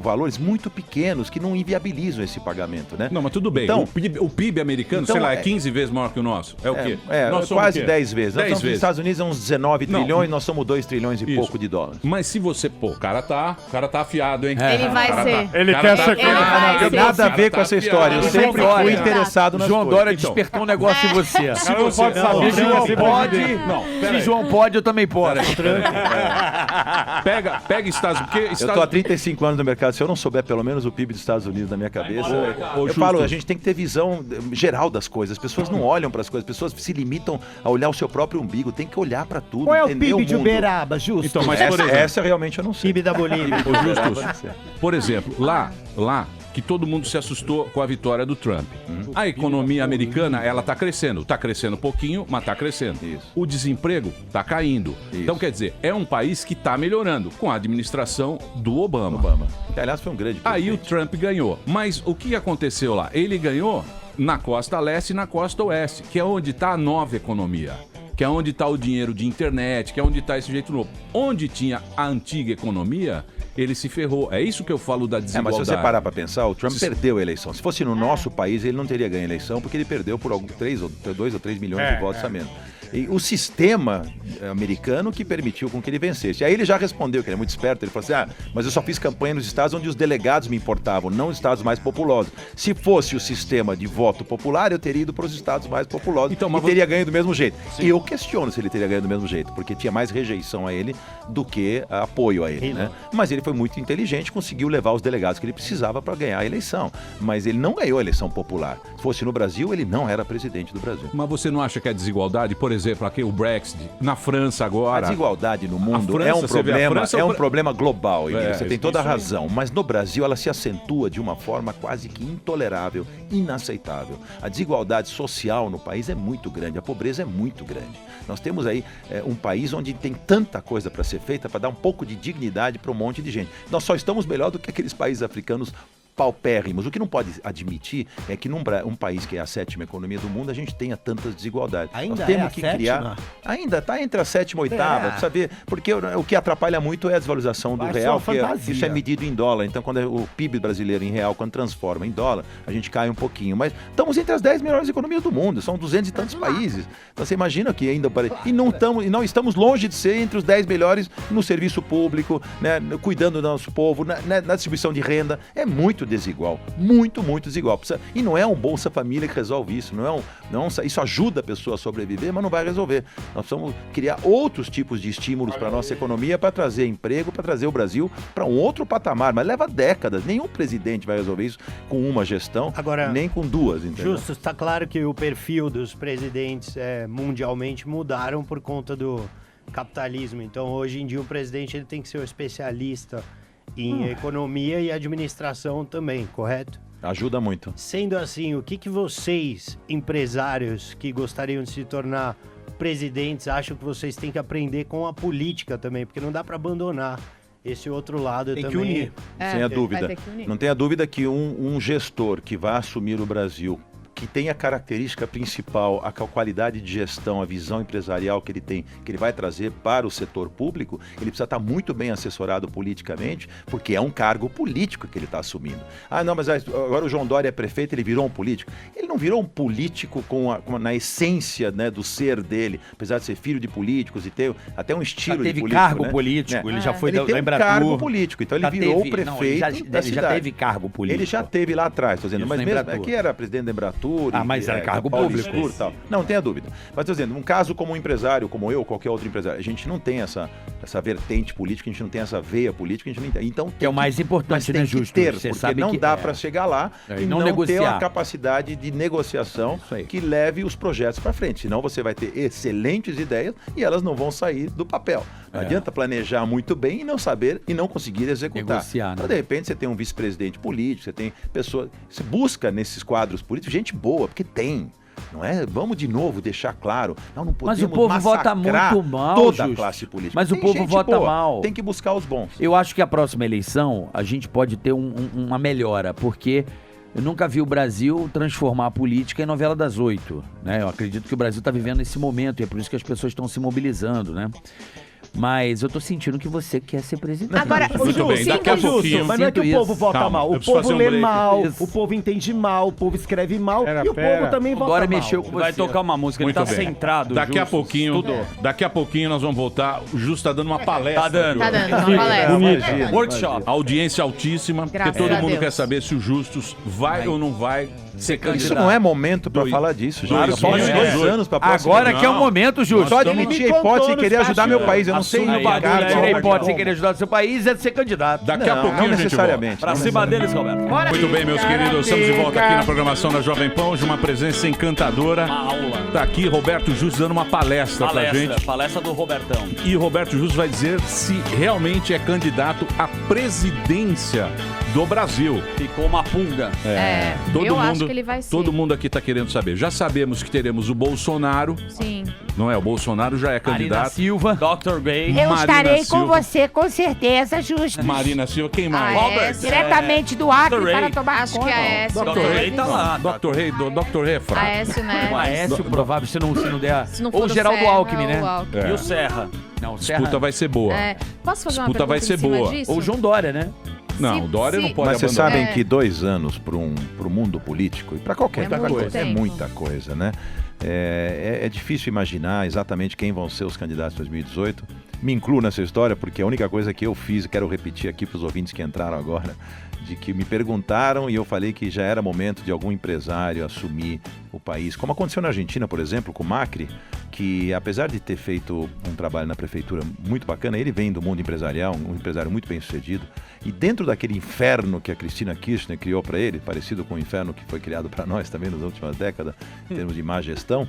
Speaker 6: valores muito pequenos que não inviabilizam esse pagamento, né?
Speaker 1: Não, mas tudo bem.
Speaker 6: Então-
Speaker 1: o PIB americano,
Speaker 6: Então,
Speaker 1: sei lá, é
Speaker 6: é-
Speaker 1: 15 vezes maior que o nosso. É o quê?
Speaker 6: É,
Speaker 1: Nós somos
Speaker 6: quase
Speaker 1: o quê?
Speaker 6: 10 vezes. Nós
Speaker 1: 10
Speaker 6: estamos nos
Speaker 1: vezes.
Speaker 6: Estados Unidos, é uns 19
Speaker 1: Não,
Speaker 6: trilhões, nós somos 2 trilhões e
Speaker 1: Isso.
Speaker 6: pouco de dólares.
Speaker 1: Mas se você... Pô, o cara tá afiado, hein?
Speaker 4: Ele vai ser.
Speaker 12: Ele
Speaker 1: Cara
Speaker 12: quer
Speaker 1: tá
Speaker 12: ser
Speaker 1: afiado.
Speaker 4: Ele vai
Speaker 6: Tem
Speaker 4: ser.
Speaker 6: nada a ver
Speaker 1: Cara
Speaker 6: com
Speaker 1: tá
Speaker 6: essa história. Eu
Speaker 1: afiado.
Speaker 6: sempre
Speaker 11: João
Speaker 6: fui
Speaker 11: Dória.
Speaker 6: interessado nas
Speaker 11: João
Speaker 6: coisas.
Speaker 11: Dória
Speaker 1: Então.
Speaker 11: despertou um negócio em você.
Speaker 1: Se
Speaker 12: Cara, não
Speaker 1: você...
Speaker 12: pode saber.
Speaker 11: Se João pode,
Speaker 1: Não,
Speaker 11: se
Speaker 1: peraí.
Speaker 11: João pode, eu também posso.
Speaker 1: Pega Estados... Porque
Speaker 6: Eu
Speaker 1: Estados...
Speaker 6: estou há 35 anos no mercado. Se eu não souber pelo menos o PIB dos Estados Unidos na minha cabeça,
Speaker 1: Ô,
Speaker 6: eu
Speaker 1: Justo.
Speaker 6: falo, a gente tem que ter visão geral das coisas. As pessoas não olham para as coisas, as pessoas se limitam a olhar o seu próprio umbigo. Tem que olhar para tudo,
Speaker 3: Qual é o
Speaker 6: entender
Speaker 3: PIB de
Speaker 6: mundo.
Speaker 3: Uberaba, justo?
Speaker 1: Então, mas por exemplo...
Speaker 6: Essa realmente eu não sei.
Speaker 3: PIB da Bolívia.
Speaker 1: Ô, Justus, por exemplo, lá que todo mundo se assustou com a vitória do Trump. A economia americana, ela tá crescendo. Tá crescendo pouquinho, mas tá crescendo.
Speaker 6: Isso.
Speaker 1: O desemprego tá caindo.
Speaker 6: Isso.
Speaker 1: Então, quer dizer, é um país que tá melhorando com a administração do Obama.
Speaker 6: Que, aliás, foi um grande
Speaker 1: Aí o
Speaker 6: presidente.
Speaker 1: Trump ganhou. Mas o que aconteceu lá? Ele ganhou na costa leste e na costa oeste, que é onde está a nova economia. Que é onde está o dinheiro de internet, que é onde está esse jeito novo. Onde tinha a antiga economia, ele se ferrou. É isso que eu falo da
Speaker 6: Mas
Speaker 1: desigualdade.
Speaker 6: se você parar para pensar, o Trump perdeu a eleição. Se fosse no nosso país, ele não teria ganho a eleição, porque ele perdeu por 2 ou 3 milhões de votos a menos. E o sistema americano que permitiu com que ele vencesse. Aí ele já respondeu, que ele é muito esperto, ele falou assim, mas eu só fiz campanha nos estados onde os delegados me importavam, não os estados mais populosos. Se fosse o sistema de voto popular, eu teria ido para os estados mais populosos
Speaker 1: Então,
Speaker 6: e
Speaker 1: mas
Speaker 6: teria ganho do mesmo jeito. E eu questiono se ele teria ganho do mesmo jeito, porque tinha mais rejeição a ele do que apoio a ele, né? Mas ele foi muito inteligente, conseguiu levar os delegados que ele precisava para ganhar a eleição. Mas ele não ganhou a eleição popular. Se fosse no Brasil, ele não era presidente do Brasil.
Speaker 1: Mas você não acha que a desigualdade, por exemplo, aqui o Brexit, na França
Speaker 6: A
Speaker 1: agora...
Speaker 6: desigualdade no mundo
Speaker 1: França,
Speaker 6: é um
Speaker 1: você vê, a
Speaker 6: problema,
Speaker 1: França
Speaker 6: é
Speaker 1: é
Speaker 6: um
Speaker 1: o-
Speaker 6: problema global, Emílio. Você tem toda a
Speaker 1: isso aí.
Speaker 6: razão. Mas no Brasil ela se acentua de uma forma quase que intolerável, inaceitável. A desigualdade social no país é muito grande, a pobreza é muito grande. Nós temos aí um país onde tem tanta coisa para ser feita para dar um pouco de dignidade para um monte de gente. Nós só estamos melhor do que aqueles países africanos paupérrimos. O que não pode admitir é que num país que é a 7ª economia do mundo, a gente tenha tantas desigualdades.
Speaker 3: Ainda
Speaker 6: Nós temos
Speaker 3: é a
Speaker 6: que
Speaker 3: 7ª?
Speaker 6: criar. Ainda está entre a 7ª e a 8ª,
Speaker 3: É.
Speaker 6: precisa ver, porque o que atrapalha muito é a desvalorização do
Speaker 3: Vai
Speaker 6: real,
Speaker 3: só
Speaker 6: que
Speaker 3: fantasia.
Speaker 6: isso é medido em dólar. Então, quando o PIB brasileiro em real, quando transforma em dólar, a gente cai um pouquinho. Mas estamos entre as 10 melhores economias do mundo, são 200 e tantos países. Então, você imagina que ainda... E não estamos longe de ser entre os 10 melhores no serviço público, né, cuidando do nosso povo, na distribuição de renda. É muito desigual. Muito, muito desigual. E não é um Bolsa Família que resolve isso. Isso ajuda a pessoa a sobreviver, mas não vai resolver. Nós precisamos criar outros tipos de estímulos para a nossa economia, para trazer emprego, para trazer o Brasil para um outro patamar. Mas leva décadas. Nenhum presidente vai resolver isso com uma gestão,
Speaker 3: Agora,
Speaker 6: nem com duas, entendeu?
Speaker 3: Justo, está claro que o perfil dos presidentes mundialmente mudaram por conta do capitalismo. Então, hoje em dia, o presidente ele tem que ser um especialista em economia e administração também, correto?
Speaker 6: Ajuda muito.
Speaker 3: Sendo assim, o que vocês, empresários que gostariam de se tornar presidentes, acham que vocês têm que aprender com a política também? Porque não dá para abandonar esse outro lado
Speaker 6: Tem que
Speaker 3: também.
Speaker 6: unir.
Speaker 4: É,
Speaker 6: Sem a
Speaker 4: vai
Speaker 6: dúvida.
Speaker 4: ter que unir.
Speaker 6: Não tenha dúvida que um gestor que vai assumir o Brasil, que tem a característica principal, a qualidade de gestão, a visão empresarial que ele tem, que ele vai trazer para o setor público, ele precisa estar muito bem assessorado politicamente, porque é um cargo político que ele está assumindo. Ah, não, mas agora o João Dória é prefeito, ele virou um político. Ele não virou um político na essência, né, do ser dele, apesar de ser filho de políticos e ter até um estilo de político.
Speaker 11: Teve cargo
Speaker 6: né?
Speaker 11: político, ele já foi
Speaker 6: ele
Speaker 11: da
Speaker 6: tem um
Speaker 11: Embratur.
Speaker 6: cargo político, então ele virou o prefeito da
Speaker 11: Ele já
Speaker 6: cidade.
Speaker 11: teve cargo político.
Speaker 6: Ele já teve lá atrás, tô dizendo,
Speaker 11: Isso,
Speaker 6: mas
Speaker 11: na
Speaker 6: mesmo
Speaker 11: Embratur.
Speaker 6: aqui era presidente da Embratur.
Speaker 11: Mas era cargo
Speaker 6: Paulo
Speaker 11: público.
Speaker 6: Escuro, tal. Não tenha dúvida. Mas tô dizendo, um caso como um empresário, como eu, qualquer outro empresário, a gente não tem essa vertente política, a gente não tem essa veia política, a gente não tem. Então,
Speaker 11: que é o mais importante, né, Justo?
Speaker 6: Ter,
Speaker 11: Você
Speaker 6: porque
Speaker 11: sabe
Speaker 6: não
Speaker 11: que
Speaker 6: dá para chegar lá e não ter
Speaker 11: negociar.
Speaker 6: uma capacidade de negociação que leve os projetos para frente. Senão você vai ter excelentes ideias e elas não vão sair do papel. Não adianta planejar muito bem e não saber e não conseguir executar.
Speaker 11: Negociar, né?
Speaker 6: Então, de repente, você tem um vice-presidente político, você tem pessoas... Você busca nesses quadros políticos gente boa, porque tem. Não é? Vamos de novo deixar claro. Não podemos
Speaker 11: Mas o povo vota
Speaker 6: massacrar
Speaker 11: muito mal,
Speaker 6: toda a
Speaker 11: Justo.
Speaker 6: classe política.
Speaker 11: Mas o
Speaker 6: Tem
Speaker 11: povo
Speaker 6: gente
Speaker 11: vota
Speaker 6: boa,
Speaker 11: mal.
Speaker 6: Tem que buscar os bons.
Speaker 11: Eu acho que a próxima eleição a gente pode ter uma melhora, porque eu nunca vi o Brasil transformar a política em novela das 8, né? Eu acredito que o Brasil está vivendo esse momento e é por isso que as pessoas estão se mobilizando, né? Mas eu tô sentindo que você quer ser presidente.
Speaker 4: Agora,
Speaker 1: Muito bem, daqui a pouquinho.
Speaker 12: Mas não é que o povo vota
Speaker 1: Calma,
Speaker 12: mal,
Speaker 1: eu
Speaker 12: o
Speaker 1: preciso
Speaker 12: povo
Speaker 1: fazer um
Speaker 12: lê
Speaker 1: break.
Speaker 12: mal,
Speaker 11: Isso.
Speaker 12: o povo entende mal, o povo escreve mal e o povo também vota
Speaker 11: Agora
Speaker 12: mal.
Speaker 11: mexeu com você.
Speaker 5: Vai tocar uma música,
Speaker 1: Muito
Speaker 5: ele tá
Speaker 1: bem.
Speaker 5: centrado.
Speaker 1: Daqui a
Speaker 5: Justo,
Speaker 1: pouquinho,
Speaker 5: estudou.
Speaker 1: daqui a pouquinho nós vamos voltar. O Justo tá dando uma palestra.
Speaker 5: Tá dando.
Speaker 4: tá dando uma palestra.
Speaker 6: Imagina.
Speaker 5: Workshop.
Speaker 1: Audiência altíssima,
Speaker 4: Graças
Speaker 1: porque todo
Speaker 4: a
Speaker 1: mundo
Speaker 4: Deus.
Speaker 1: quer saber se o Justus vai ou não vai ser candidato.
Speaker 6: Isso não é momento para
Speaker 1: Dois-
Speaker 6: falar disso, gente.
Speaker 1: Claro
Speaker 6: Eu
Speaker 1: que
Speaker 6: posso
Speaker 1: é.
Speaker 6: 2 anos para próxima.
Speaker 11: Agora que é o
Speaker 1: Não.
Speaker 11: momento, Justo.
Speaker 6: Só
Speaker 1: Estamos-
Speaker 6: admitir a hipótese de querer ajudar meu país. Eu não sei
Speaker 5: Assume
Speaker 6: no
Speaker 5: o bagulho
Speaker 6: cara
Speaker 5: aí,
Speaker 6: de
Speaker 11: Tirar a
Speaker 5: Roberto.
Speaker 11: hipótese de querer ajudar o seu país é de ser candidato.
Speaker 1: Daqui a
Speaker 6: Não,
Speaker 1: pouquinho
Speaker 6: não
Speaker 1: a gente
Speaker 6: necessariamente.
Speaker 5: Pra cima deles, Roberto.
Speaker 1: Muito bem, meus queridos, estamos de volta aqui na programação da Jovem Pan. Hoje uma presença encantadora.
Speaker 5: Uma aula.
Speaker 1: Tá aqui Roberto Justo dando uma palestra pra gente.
Speaker 5: Palestra do Robertão.
Speaker 1: E Roberto Justo vai dizer se realmente é candidato à presidência do Brasil.
Speaker 5: Ficou uma pulga.
Speaker 4: Eu acho que ele vai ser.
Speaker 1: Todo mundo aqui tá querendo saber. Já sabemos que teremos o Bolsonaro,
Speaker 4: Sim.
Speaker 1: não é? O Bolsonaro já é
Speaker 11: Marina
Speaker 1: candidato.
Speaker 11: Silva.
Speaker 5: Dr. Gay.
Speaker 1: Eu estarei com
Speaker 13: você, com certeza, Justo.
Speaker 1: Marina Silva, quem mais?
Speaker 5: Robert.
Speaker 13: Diretamente do Acre
Speaker 5: Dr. Ray.
Speaker 13: para tomar
Speaker 4: Acho
Speaker 13: conta.
Speaker 4: que a Aécio.
Speaker 5: Dr. Ray tá lá.
Speaker 1: Dr. Rei, Dr. Rei é fraco.
Speaker 4: Aécio, né?
Speaker 11: O Aécio, provável, se não der.
Speaker 4: Se não for
Speaker 11: Ou
Speaker 4: o
Speaker 11: Geraldo
Speaker 4: Serra,
Speaker 11: Alckmin,
Speaker 4: ou
Speaker 11: né?
Speaker 4: o Alckmin.
Speaker 1: É.
Speaker 5: E o Serra.
Speaker 11: Não, o
Speaker 1: Disputa
Speaker 11: Serra.
Speaker 1: vai ser boa.
Speaker 4: Posso fazer uma
Speaker 1: Disputa vai
Speaker 4: pergunta
Speaker 1: ser
Speaker 4: em cima
Speaker 1: boa.
Speaker 4: disso?
Speaker 11: Ou João Dória, né?
Speaker 1: Não,
Speaker 4: Se-
Speaker 1: o Dória
Speaker 4: se-
Speaker 1: não pode
Speaker 6: Mas vocês
Speaker 1: abandonar.
Speaker 6: sabem que 2 anos para o mundo político e para qualquer
Speaker 4: É muito
Speaker 6: coisa é
Speaker 4: tempo.
Speaker 6: muita coisa, né? É difícil imaginar exatamente quem vão ser os candidatos em 2018. Me incluo nessa história porque a única coisa que eu fiz, e quero repetir aqui para os ouvintes que entraram agora, de que me perguntaram e eu falei que já era momento de algum empresário assumir o país. Como aconteceu na Argentina, por exemplo, com o Macri, que apesar de ter feito um trabalho na prefeitura muito bacana, ele vem do mundo empresarial, um empresário muito bem sucedido, e dentro daquele inferno que a Cristina Kirchner criou para ele, parecido com o inferno que foi criado para nós também nas últimas décadas, em termos de má gestão,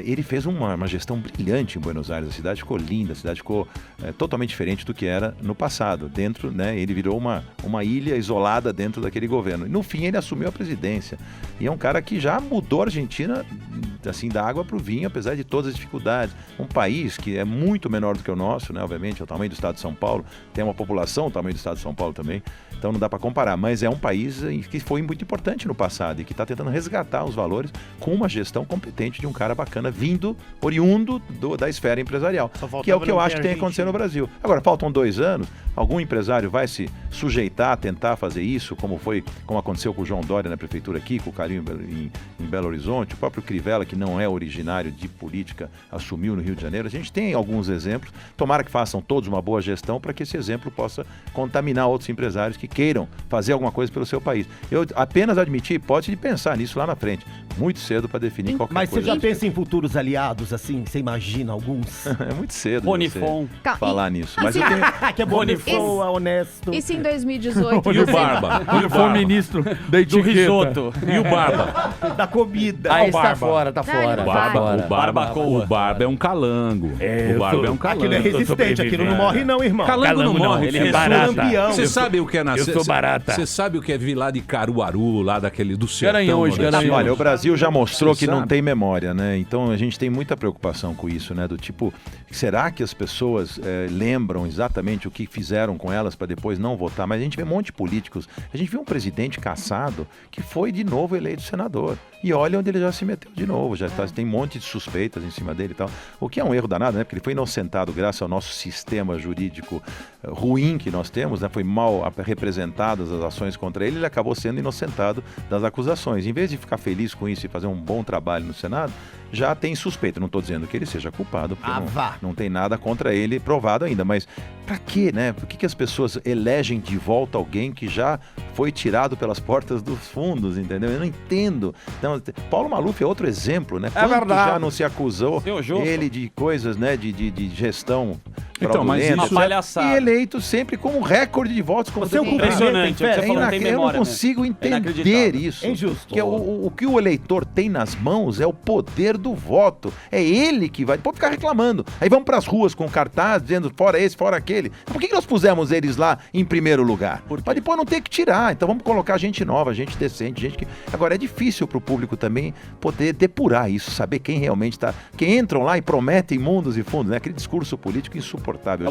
Speaker 6: ele fez uma gestão brilhante em Buenos Aires. A cidade ficou linda, a cidade ficou totalmente diferente do que era no passado. Dentro, né, ele virou uma ilha isolada dentro daquele governo. E no fim ele assumiu a presidência. E é um cara que já mudou a Argentina assim, da água para o vinho, apesar de todas as dificuldades. Um país que é muito menor do que o nosso, né, obviamente, é o tamanho do estado de São Paulo, tem uma população, o tamanho do estado de São Paulo também, então não dá para comparar, mas é um país que foi muito importante no passado e que está tentando resgatar os valores com uma gestão competente de um cara bacana, oriundo da esfera empresarial, que é o que eu acho que tem que acontecer no Brasil. Agora, faltam 2 anos, algum empresário vai se sujeitar a tentar fazer isso, como aconteceu com o João Dória na prefeitura aqui, com o Carinho em Belo Horizonte, o próprio Crivella, que não é originário de política, assumiu no Rio de Janeiro. A gente tem alguns exemplos, tomara que façam todos uma boa gestão para que esse exemplo possa contaminar outros empresários que queiram fazer alguma coisa pelo seu país. Eu apenas admiti a hipótese de pensar nisso lá na frente, muito cedo para definir qualquer
Speaker 12: Mas
Speaker 6: coisa.
Speaker 12: você já pensa em futuros aliados, assim? Você imagina alguns?
Speaker 6: É muito cedo
Speaker 5: Bonifon.
Speaker 6: você falar nisso. Mas
Speaker 4: assim,
Speaker 6: eu tenho...
Speaker 12: Que é Bonifon, é honesto.
Speaker 4: E se em 2018...
Speaker 1: E o Barba? E o
Speaker 11: Foi o
Speaker 1: Barba?
Speaker 11: ministro da
Speaker 5: Do
Speaker 11: etiqueta.
Speaker 5: risoto.
Speaker 1: E o Barba?
Speaker 12: Da comida.
Speaker 11: Aí
Speaker 1: o
Speaker 11: tá
Speaker 1: Barba.
Speaker 11: fora, tá
Speaker 4: Não, ele
Speaker 11: fora.
Speaker 4: não
Speaker 11: tá
Speaker 4: vai.
Speaker 11: fora.
Speaker 5: Barbacoa.
Speaker 1: O Barba é um calango. O Barba é um calango.
Speaker 12: Aquilo é resistente, aquilo não morre não, irmão.
Speaker 1: Calango não morre,
Speaker 5: ele
Speaker 1: filho.
Speaker 5: é
Speaker 12: barata. Lampião.
Speaker 1: Você sabe o que é nascer?
Speaker 11: sou barata.
Speaker 1: Você sabe o que é vir lá de Caruaru, lá daquele do sertão?
Speaker 11: Garanhuns,
Speaker 1: né?
Speaker 11: Garanhuns.
Speaker 6: Olha, o Brasil já mostrou
Speaker 1: Você
Speaker 6: que não
Speaker 1: sabe?
Speaker 6: tem memória, né? Então a gente tem muita preocupação com isso, né? Do tipo, será que as pessoas lembram exatamente o que fizeram com elas para depois não votar? Mas a gente vê um monte de políticos. A gente viu um presidente cassado que foi de novo eleito senador. E olha onde ele já se meteu de novo, tem um monte de suspeitas em cima dele e tal. O que é um erro danado, né? Porque ele foi inocentado graças ao nosso sistema jurídico ruim que nós temos, né? Foi mal representadas as ações contra ele acabou sendo inocentado das acusações. Em vez de ficar feliz com isso e fazer um bom trabalho no Senado, já tem suspeita. Não estou dizendo que ele seja culpado, porque não tem nada contra ele provado ainda, mas para quê, né? Por que as pessoas elegem de volta alguém que já foi tirado pelas portas dos fundos, entendeu? Eu não entendo. Então, Paulo Maluf é outro exemplo, né? Quanto já não se acusou ele de coisas, né? De gestão fraudulenta,
Speaker 5: uma palhaçada.
Speaker 6: E eleito sempre com um recorde de votos.
Speaker 5: Você é impressionante.
Speaker 6: Eu não consigo entender isso.
Speaker 12: É injusto.
Speaker 6: Que o que o eleitor tem nas mãos é o poder do voto. É ele que vai. Pode ficar reclamando. Aí vamos para as ruas com cartaz dizendo fora esse, fora aquele. Por que nós pusemos eles lá em primeiro lugar? Para depois não ter que tirar. Então vamos colocar gente nova, gente decente, gente que... Agora é difícil para o público também poder depurar isso, saber quem realmente está... Quem entram lá e prometem mundos e fundos, né? Aquele discurso político insuportável.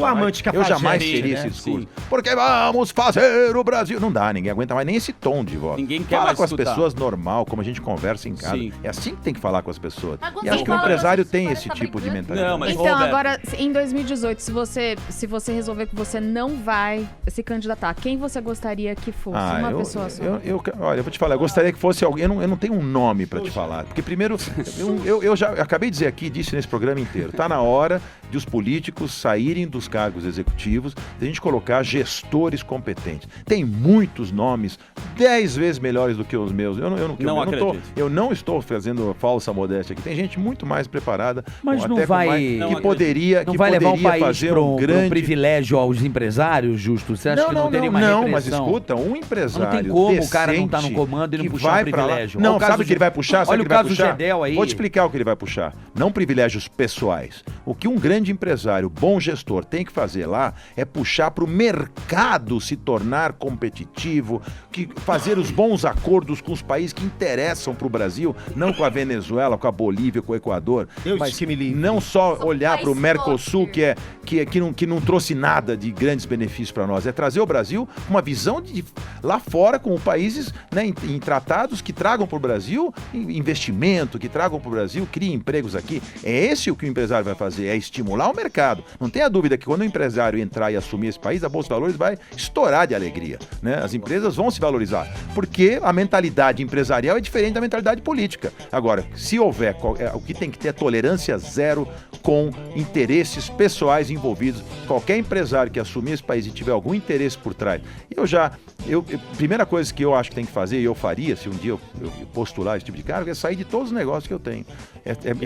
Speaker 6: Eu jamais teria esse discurso. Sim. Porque vamos fazer o Brasil... Não dá, ninguém aguenta mais nem esse tom de voz.
Speaker 5: Ninguém quer
Speaker 6: Fala
Speaker 5: mais
Speaker 6: com as
Speaker 5: escutar.
Speaker 6: Pessoas normal, como a gente conversa em casa.
Speaker 5: Sim.
Speaker 6: É assim que tem que falar com as pessoas.
Speaker 14: Agora,
Speaker 6: E acho que o empresário tem esse tipo de mentalidade.
Speaker 5: Não, mas
Speaker 4: Então,
Speaker 5: Roberto,
Speaker 4: agora, em 2018, se você resolver que você não vai se candidatar, quem você gostaria que fosse? Uma pessoa só.
Speaker 6: Olha, eu vou te falar, eu gostaria que fosse alguém, eu não tenho um nome para te falar, porque primeiro, eu já acabei de dizer aqui, disse nesse programa inteiro, tá na hora de os políticos saírem dos cargos executivos, de a gente colocar gestores competentes. Tem muitos nomes, 10 vezes melhores do que os meus. Eu não estou fazendo falsa modéstia aqui. Tem gente muito mais preparada,
Speaker 11: mas
Speaker 6: até
Speaker 11: não vai,
Speaker 6: que poderia
Speaker 11: levar o país
Speaker 6: fazer
Speaker 11: para
Speaker 6: um grande
Speaker 11: privilégio aos empresários, Justo? Você acha que não teria uma repressão?
Speaker 6: Mas escuta, um empresário
Speaker 11: não tem como
Speaker 6: decente,
Speaker 11: o cara não estar no comando e não puxar um privilégio.
Speaker 6: Não, sabe o que ele vai puxar?
Speaker 11: Olha o caso do Gedel aí.
Speaker 6: Vou te explicar o que ele vai puxar. Não privilégios pessoais. O que um grande empresário, bom gestor, tem que fazer lá é puxar para o mercado se tornar competitivo, fazer os bons acordos com os países que interessam para o Brasil, não com a Venezuela, com a Bolívia, com o Equador. Mas não só olhar para o Mercosul, que não trouxe nada de grandes benefícios para nós. É trazer o Brasil uma visão de lá fora com países, né, em tratados que tragam para o Brasil investimento, que tragam para o Brasil, criem empregos aqui. É esse o que o empresário vai fazer, é estimular o mercado. Não tenha dúvida que quando o empresário entrar e assumir esse país, a Bolsa de Valores vai estourar de alegria, né? As empresas vão se valorizar, porque a mentalidade empresarial é diferente da mentalidade política. Agora, se houver, o que tem que ter é tolerância zero com interesses pessoais envolvidos. Qualquer empresário que assumir esse país e tiver algum interesse por trás, primeira coisa que eu acho que tem que fazer, e eu faria, se um dia eu postular esse tipo de cargo, é sair de todos os negócios que eu tenho.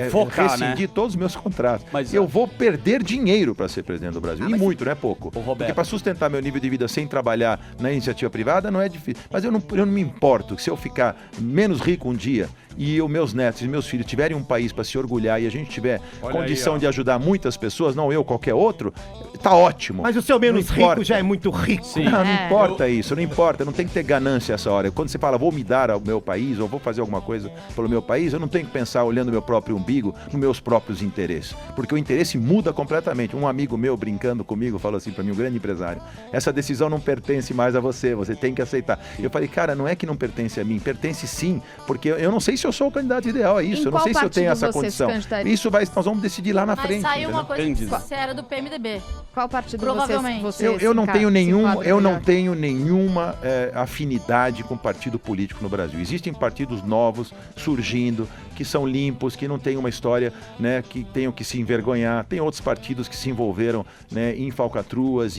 Speaker 5: Focar,
Speaker 6: rescindir todos os meus contratos.
Speaker 5: Mas,
Speaker 6: eu vou perder dinheiro para ser presidente do Brasil. E muito, não é pouco.
Speaker 5: Roberto.
Speaker 6: Porque para sustentar meu nível de vida sem trabalhar na iniciativa privada não é difícil. Mas eu não me importo que se eu ficar menos rico um dia e os meus netos e meus filhos tiverem um país para se orgulhar e a gente tiver condição de ajudar muitas pessoas, não eu, qualquer outro, tá ótimo.
Speaker 12: Mas o seu menos rico já é muito rico.
Speaker 6: Sim. Não importa isso, não importa. Não tem que ter ganância essa hora. Quando você fala, vou me dar ao meu país ou vou fazer alguma coisa pelo meu país, eu não tenho que pensar olhando o meu próprio umbigo, nos meus próprios interesses. Porque o interesse muda completamente. Um amigo meu brincando comigo falou assim para mim, um grande empresário, essa decisão não pertence mais a você tem que aceitar. Eu falei, cara, não é que não pertence a mim, pertence sim, porque eu não sei se eu sou o candidato ideal a isso, eu não sei se eu tenho essa condição. Nós vamos decidir lá na frente.
Speaker 14: Mas saiu uma coisa que você era do PMDB.
Speaker 4: Qual partido
Speaker 14: provavelmente
Speaker 4: você
Speaker 6: eu não tenho nenhuma afinidade com partido político no Brasil. Existem partidos novos surgindo, que são limpos, que não têm uma história, né, que tenham que se envergonhar. Tem outros partidos que se envolveram, né, em falcatruas,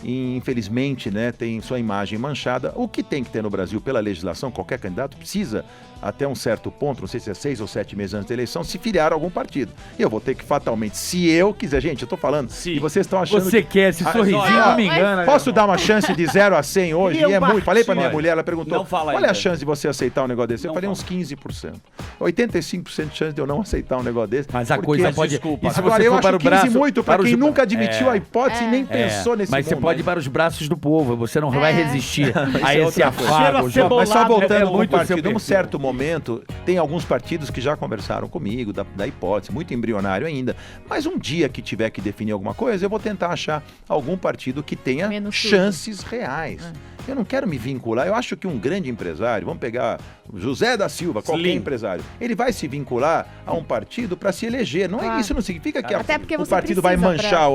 Speaker 6: infelizmente, né, tem sua imagem manchada. O que tem que ter no Brasil pela legislação, qualquer candidato precisa, até um certo ponto, não sei se é 6 ou 7 meses antes da eleição, se filiar a algum partido. E eu vou ter que fatalmente, se eu quiser, gente, eu tô falando, e vocês estão achando...
Speaker 11: Você quer, esse sorrisinho não me engana.
Speaker 6: Posso dar uma chance de 0 a 100 hoje? E é muito. Falei pra minha mulher, ela perguntou, qual é
Speaker 5: ainda
Speaker 6: a chance de você aceitar um negócio desse? Eu falei uns 15%. 85% de chance de eu não aceitar um negócio desse.
Speaker 11: Mas a coisa pode...
Speaker 6: Desculpa. Agora, eu acho 15 muito para quem nunca admitiu a hipótese e nem pensou nesse
Speaker 11: Mas você pode ir para os braços do povo, você não vai resistir a esse afago.
Speaker 6: Mas só voltando com o partido, num certo momento... Tem alguns partidos que já conversaram comigo da hipótese, muito embrionário ainda. Mas um dia que tiver que definir alguma coisa, eu vou tentar achar algum partido que tenha chances reais.
Speaker 8: Eu não quero me vincular. Eu acho que um grande empresário, vamos pegar José da Silva, qualquer empresário, ele vai se vincular a um partido para se eleger. Isso não significa que o partido vai manchar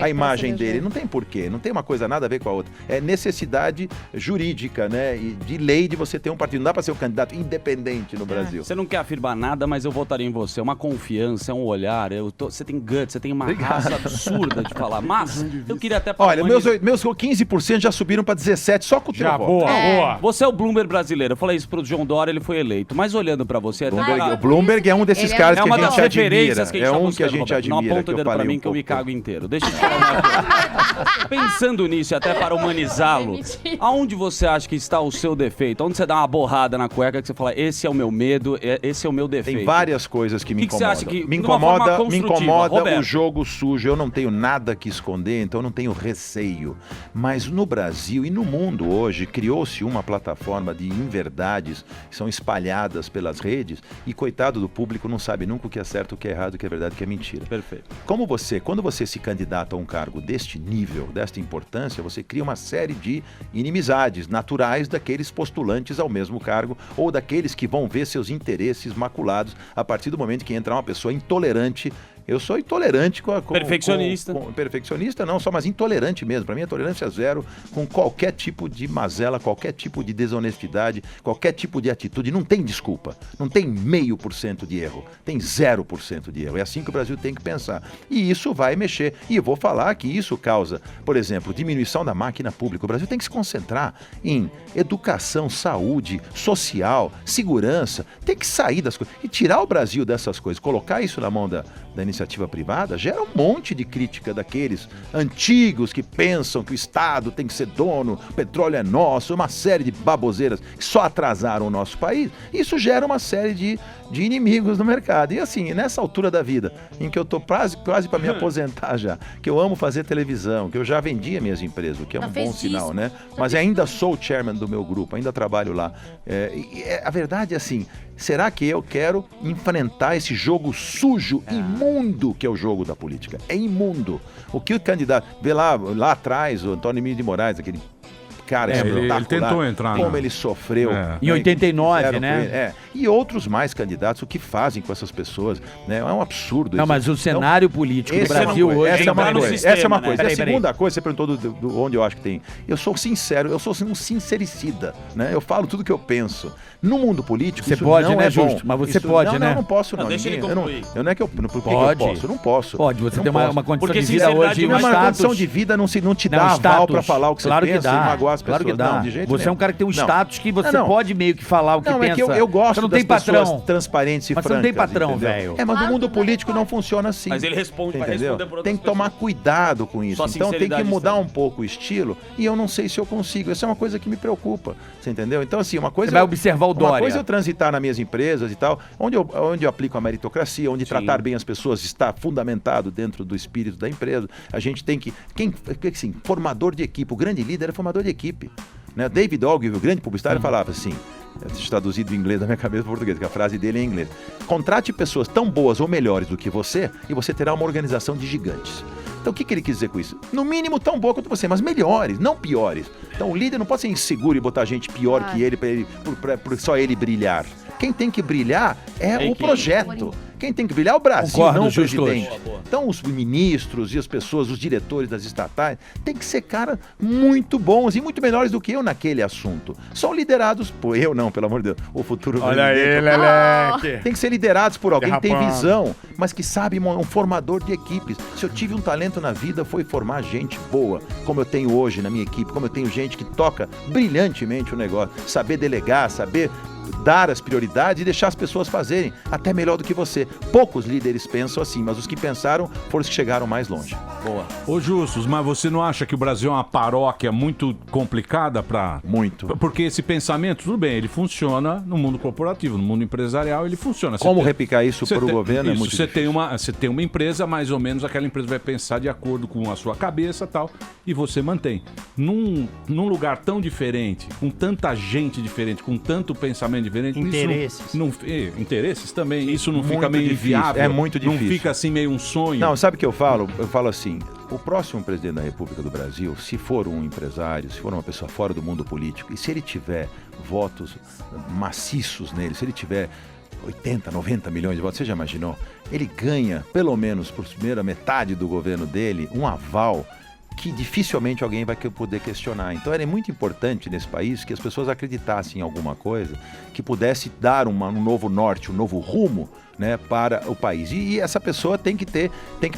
Speaker 8: a imagem dele. Não tem porquê, não tem uma coisa nada a ver com a outra. É necessidade jurídica, né? E de lei de você ter um partido. Não dá para ser um candidato independente no Brasil.
Speaker 5: Você não quer afirmar nada, mas eu votaria em você. Uma confiança, um olhar. Você tem guts, você tem uma raça absurda de falar. Mas eu queria até...
Speaker 8: Olha, meus 15% já subiram para 17% só com o teu voto.
Speaker 5: Boa. Você é o Bloomberg brasileiro. Eu falei isso pro João Dória, ele foi eleito. Mas olhando pra você...
Speaker 8: O Bloomberg é um desses caras que a gente admira.
Speaker 5: É um que a gente admira. Não aponta o dedo pra mim que eu me cago inteiro. Deixa eu te falar uma coisa. Pensando nisso, até para humanizá-lo, aonde você acha que está o seu defeito? Onde você dá uma borrada na cueca que você fala, esse é o meu medo, esse é o meu defeito?
Speaker 8: Tem várias coisas que me incomodam.
Speaker 5: Você acha que,
Speaker 8: me incomoda o jogo sujo. Eu não tenho nada que esconder, então eu não tenho receio. Mas no Brasil e no mundo hoje, criou-se uma plataforma de inverdades que são espalhadas pelas redes e coitado do público não sabe nunca o que é certo, o que é errado, o que é verdade, o que é mentira.
Speaker 5: Perfeito.
Speaker 8: Quando você se candidata a um cargo deste nível, desta importância, você cria uma série de inimizades naturais daqueles postulantes ao mesmo cargo ou daqueles que vão ver seus interesses maculados a partir do momento que entra uma pessoa intolerante. Eu sou intolerante com
Speaker 5: perfeccionista.
Speaker 8: Perfeccionista não, só mas intolerante mesmo. Para mim, a tolerância é zero com qualquer tipo de mazela, qualquer tipo de desonestidade, qualquer tipo de atitude. Não tem desculpa. Não tem 0,5% de erro. Tem 0% de erro. É assim que o Brasil tem que pensar. E isso vai mexer. E eu vou falar que isso causa, por exemplo, diminuição da máquina pública. O Brasil tem que se concentrar em educação, saúde, social, segurança. Tem que sair das coisas. E tirar o Brasil dessas coisas, colocar isso na mão da iniciativa privada, gera um monte de crítica daqueles antigos que pensam que o Estado tem que ser dono, o petróleo é nosso, uma série de baboseiras que só atrasaram o nosso país. Isso gera uma série de inimigos no mercado. E assim, nessa altura da vida, em que eu estou quase para me aposentar já, que eu amo fazer televisão, que eu já vendi minhas empresas, o que é um bom sinal, né? Mas ainda sou o chairman do meu grupo, ainda trabalho lá. A verdade é assim, será que eu quero enfrentar esse jogo sujo, imundo, que é o jogo da política? É imundo. O que o candidato... Vê lá atrás, o Antônio Emílio de Moraes, aquele cara
Speaker 1: ele tentou entrar.
Speaker 8: Como ele sofreu.
Speaker 11: Em 89, né?
Speaker 8: E outros mais candidatos, o que fazem com essas pessoas, né? É um absurdo.
Speaker 11: Não, mas o cenário político do Brasil hoje...
Speaker 8: Essa é uma coisa. E a segunda coisa, você perguntou onde eu acho que tem. Eu sou sincero, eu sou um sincericida, né? Eu falo tudo que eu penso. No mundo político,
Speaker 11: você
Speaker 8: isso
Speaker 11: pode,
Speaker 8: não
Speaker 11: né,
Speaker 8: é
Speaker 11: Justo? Mas você pode, né?
Speaker 8: Não, não posso, não.
Speaker 5: Deixa ele concluir.
Speaker 8: Eu não é que eu... Por que eu posso? Eu não posso.
Speaker 11: Pode, você tem uma condição
Speaker 5: Porque
Speaker 11: de vida hoje,
Speaker 8: uma condição de vida não te dá aval para falar o que você pensa e magoar as pessoas.
Speaker 11: Claro que dá.
Speaker 8: Não, de jeito
Speaker 11: você
Speaker 8: nenhum.
Speaker 11: É um cara que tem um status que você pode meio que falar o que pensa.
Speaker 8: Não, é que eu gosto
Speaker 11: você não
Speaker 8: das
Speaker 11: tem patrão.
Speaker 8: pessoas transparentes e francas.
Speaker 11: Mas você não tem patrão, velho.
Speaker 8: Mas no mundo político não funciona assim.
Speaker 5: Mas ele responde, vai
Speaker 8: entendeu?
Speaker 5: responder por outras
Speaker 8: Tem que tomar cuidado com isso. Então tem que mudar um pouco o estilo e eu não sei se eu consigo. Essa é uma coisa que me preocupa. Você entendeu? Então, assim, uma coisa...
Speaker 11: Você vai observar o Dória.
Speaker 8: Uma coisa é eu transitar nas minhas empresas e tal, onde eu aplico a meritocracia, onde tratar bem as pessoas está fundamentado dentro do espírito da empresa. A gente tem que... Assim, formador de equipe. O grande líder é formador de equipe. Né? David Ogilvy, o grande publicitário, falava assim, traduzido em inglês da minha cabeça para português, que a frase dele é em inglês: contrate pessoas tão boas ou melhores do que você e você terá uma organização de gigantes. Então o que ele quis dizer com isso? No mínimo tão boa quanto você, mas melhores, não piores. Então o líder não pode ser inseguro e botar gente pior que ele por só ele brilhar. Quem tem que brilhar é o projeto. Quem tem que brilhar é o Brasil, não o presidente. Então os ministros e as pessoas, os diretores das estatais, tem que ser caras muito bons e muito melhores do que eu naquele assunto. São liderados por... Eu não, pelo amor de Deus. O futuro...
Speaker 2: Olha aí, Leleque.
Speaker 8: Tem que ser liderados por alguém que tem visão, mas que sabe, um formador de equipes. Se eu tive um talento na vida, foi formar gente boa, como eu tenho hoje na minha equipe, como eu tenho gente que toca brilhantemente o negócio, saber delegar, saber dar as prioridades e deixar as pessoas fazerem, até melhor do que você. Poucos líderes pensam assim, mas os que pensaram foram os que chegaram mais longe.
Speaker 1: Boa. Ô Justus, mas você não acha que o Brasil é uma paróquia muito complicada para...
Speaker 8: Muito.
Speaker 1: Porque esse pensamento, tudo bem, ele funciona no mundo corporativo, no mundo empresarial, ele funciona.
Speaker 8: Como replicar isso para o governo é muito difícil.
Speaker 1: Você tem uma empresa, mais ou menos, aquela empresa vai pensar de acordo com a sua cabeça e tal, e você mantém. Num lugar tão diferente, com tanta gente diferente, com tanto pensamento diferente...
Speaker 3: Interesses.
Speaker 1: Interesses também, isso não
Speaker 8: muito
Speaker 1: fica meio
Speaker 8: difícil,
Speaker 1: inviável.
Speaker 8: é muito difícil.
Speaker 1: Não fica assim meio um sonho.
Speaker 8: Não, sabe o que eu falo? Eu falo assim, o próximo presidente da República do Brasil, se for um empresário, se for uma pessoa fora do mundo político, e se ele tiver votos maciços nele, se ele tiver 80, 90 milhões de votos, você já imaginou? Ele ganha, pelo menos por primeira metade do governo dele, um aval que dificilmente alguém vai poder questionar. Então era muito importante nesse país que as pessoas acreditassem em alguma coisa que pudesse dar um novo norte, um novo rumo, né, para o país. E essa pessoa tem que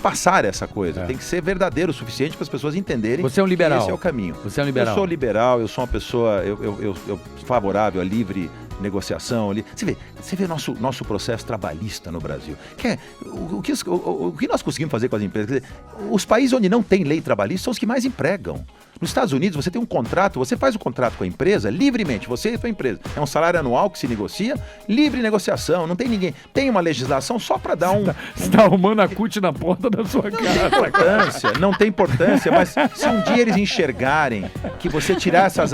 Speaker 8: passar essa coisa, tem que ser verdadeiro o suficiente para as pessoas entenderem
Speaker 11: Você é um liberal.
Speaker 8: que esse é o caminho.
Speaker 11: Você é um liberal.
Speaker 8: Eu sou liberal, eu sou uma pessoa eu favorável à livre negociação ali. Você vê nosso processo trabalhista no Brasil. O que nós conseguimos fazer com as empresas? Quer dizer, os países onde não tem lei trabalhista são os que mais empregam. Nos Estados Unidos, você tem um contrato, você faz o contrato com a empresa livremente, você e a sua empresa. É um salário anual que se negocia, livre negociação, não tem ninguém. Tem uma legislação só para dar um...
Speaker 11: Você tá arrumando a CUT na porta da sua casa.
Speaker 8: Não tem importância, mas se um dia eles enxergarem que você tirar essa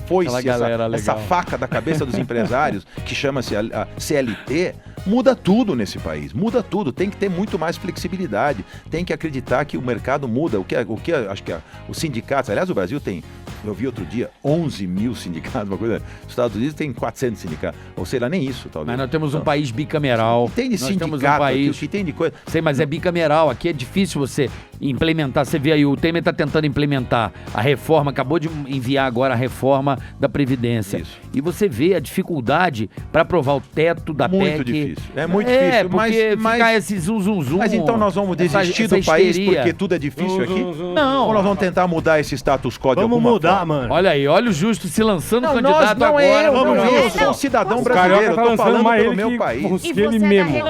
Speaker 8: foice, essa faca da cabeça dos empresários, que chama-se a CLT, muda tudo nesse país, muda tudo. Tem que ter muito mais flexibilidade, tem que acreditar que o mercado muda. O que acho que os sindicatos, aliás, o Brasil tem, eu vi outro dia, 11 mil sindicatos, uma coisa. Os Estados Unidos tem 400 sindicatos, ou sei lá, nem isso, talvez.
Speaker 11: Mas nós temos um país bicameral.
Speaker 8: Tem de sindicato, que tem de coisa.
Speaker 11: Sei, mas é bicameral. Aqui é difícil você implementar. Você vê aí, o Temer está tentando implementar a reforma, acabou de enviar agora a reforma da Previdência. Isso. E você vê a dificuldade para aprovar o teto da PEC.
Speaker 8: Muito difícil. É muito difícil.
Speaker 11: Porque fica esse zum.
Speaker 8: Mas então nós vamos desistir do país porque tudo é difícil aqui?
Speaker 11: Não.
Speaker 8: Ou nós vamos tentar mudar esse status quo de alguma
Speaker 3: Vamos mudar,
Speaker 8: forma?
Speaker 3: mano.
Speaker 11: Olha aí, olha o Justo se lançando candidato
Speaker 8: não
Speaker 11: agora.
Speaker 8: Eu sou um cidadão brasileiro, eu tô falando pelo meu país.
Speaker 4: Ele mesmo.
Speaker 8: Eu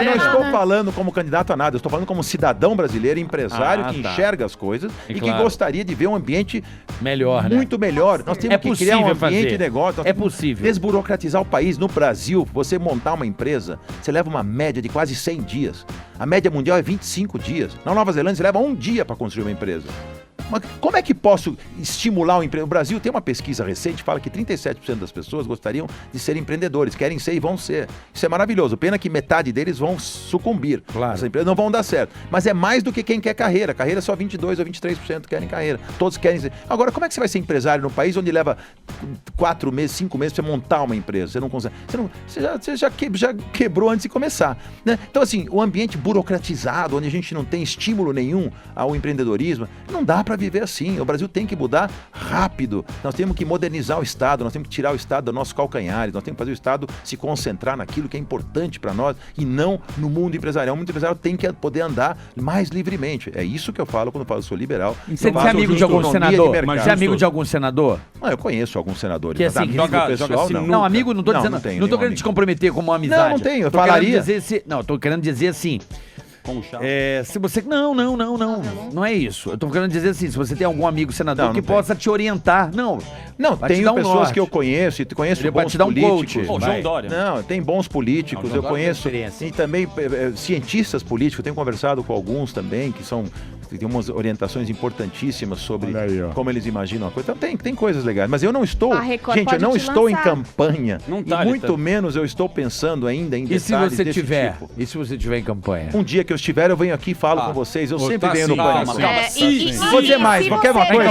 Speaker 8: não estou falando como candidato a nada, eu estou falando como cidadão brasileiro, empresário que enxerga as coisas e que gostaria de ver um ambiente
Speaker 11: melhor,
Speaker 8: muito melhor. Nós temos que criar um ambiente de negócio.
Speaker 11: É possível.
Speaker 8: Desburocratizar o país. No Brasil, você montar uma empresa, você leva uma média de quase 100 dias. A média mundial é 25 dias. Na Nova Zelândia, você leva 1 dia para construir uma empresa. Mas como é que posso estimular o emprego? O Brasil tem uma pesquisa recente que fala que 37% das pessoas gostariam de ser empreendedores, querem ser e vão ser. Isso é maravilhoso. Pena que metade deles vão sucumbir.
Speaker 11: Claro.
Speaker 8: Essas empresas não vão dar certo. Mas é mais do que quem quer carreira. Carreira só 22% ou 23% querem carreira. Todos querem ser. Agora, como é que você vai ser empresário num país onde leva 4 meses, 5 meses para você montar uma empresa? Você não consegue. Você já quebrou antes de começar, né? Então, assim, o ambiente burocratizado, onde a gente não tem estímulo nenhum ao empreendedorismo, não dá para viver assim. O Brasil tem que mudar rápido. Nós temos que modernizar o Estado, nós temos que tirar o Estado dos nossos calcanhares, nós temos que fazer o Estado se concentrar naquilo que é importante para nós e não no mundo empresarial. O mundo empresarial tem que poder andar mais livremente. É isso que eu falo quando eu falo que sou liberal.
Speaker 11: Você é amigo de algum senador? Você é amigo de algum senador?
Speaker 8: Ah, eu conheço alguns senadores.
Speaker 11: Que assim, não, amigo, não tô dizendo. Não tô querendo te comprometer como uma amizade.
Speaker 8: Não tenho. Eu falaria.
Speaker 11: Tô querendo dizer assim. Se você... Não é isso. Eu tô querendo dizer assim, se você tem algum amigo senador que possa te orientar. Não,
Speaker 8: tenho pessoas que eu conheço, e conheço bons políticos.
Speaker 5: João Dória.
Speaker 8: Não, tem bons políticos, eu conheço. E também cientistas políticos, eu tenho conversado com alguns também, que tem umas orientações importantíssimas sobre como eles imaginam a coisa. Então tem coisas legais, mas eu não estou... Gente, eu não estou em campanha, e muito menos eu estou pensando ainda em detalhes desse tipo.
Speaker 11: E se você tiver em campanha?
Speaker 8: Um dia que eu estiver, eu venho aqui e falo com vocês. Eu sempre venho no Pânico.
Speaker 4: Vou
Speaker 8: dizer mais, quer uma coisa?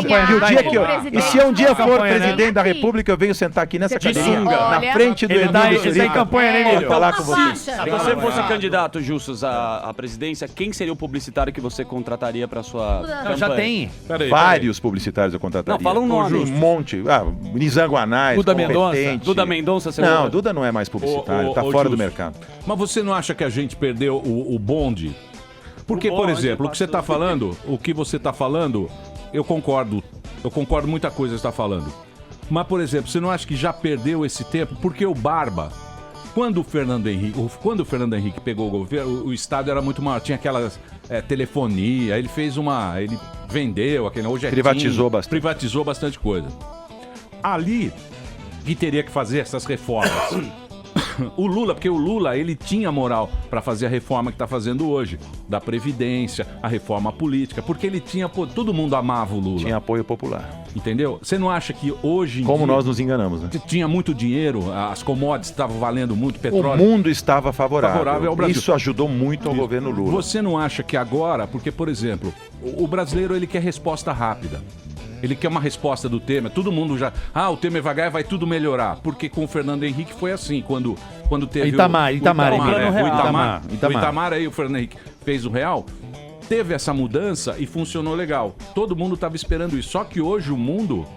Speaker 8: E se um dia for presidente da República, eu venho sentar aqui nessa cadeirinha, na frente do Emílio Surica,
Speaker 11: campanha, né, Emílio?
Speaker 8: Falar com vocês.
Speaker 5: Se você fosse candidato, Justus, à presidência, quem seria o publicitário que você contrataria para sua campanha?
Speaker 11: Já tem.
Speaker 8: Vários publicitários eu contrataria.
Speaker 5: Não, fala um nome.
Speaker 8: Um monte. Nizango Anais, competente.
Speaker 5: Duda Mendonça, você
Speaker 8: não, Duda não é mais publicitário, tá fora do mercado.
Speaker 1: Mas você não acha que a gente perdeu o bonde? Porque, por exemplo, o que você está falando, eu concordo muita coisa que você está falando. Mas, por exemplo, você não acha que já perdeu esse tempo? Porque o Barba, quando o Fernando Henrique pegou o governo, o Estado era muito maior, tinha aquelas telefonia, ele vendeu, hoje privatizou bastante coisa. Ali que teria que fazer essas reformas. o Lula, porque o Lula, ele tinha moral para fazer a reforma que está fazendo hoje, da Previdência, a reforma política, porque ele tinha, todo mundo amava o Lula.
Speaker 6: Tinha apoio popular.
Speaker 1: Entendeu? Você não acha que hoje em
Speaker 6: Como
Speaker 1: dia,
Speaker 6: nós nos enganamos, né?
Speaker 1: Tinha muito dinheiro, as commodities estavam valendo muito, petróleo.
Speaker 6: O mundo estava favorável
Speaker 1: ao Brasil.
Speaker 6: Isso ajudou muito ao governo Lula.
Speaker 1: Você não acha que agora, porque, por exemplo, o brasileiro ele quer resposta rápida. Ele quer uma resposta do Temer. Todo mundo já... o Temer vai ganhar, vai tudo melhorar. Porque com o Fernando Henrique foi assim. Quando teve
Speaker 11: Itamar,
Speaker 1: o Itamar aí, o Fernando Henrique fez o real. Teve essa mudança e funcionou legal. Todo mundo estava esperando isso. Só que hoje o mundo...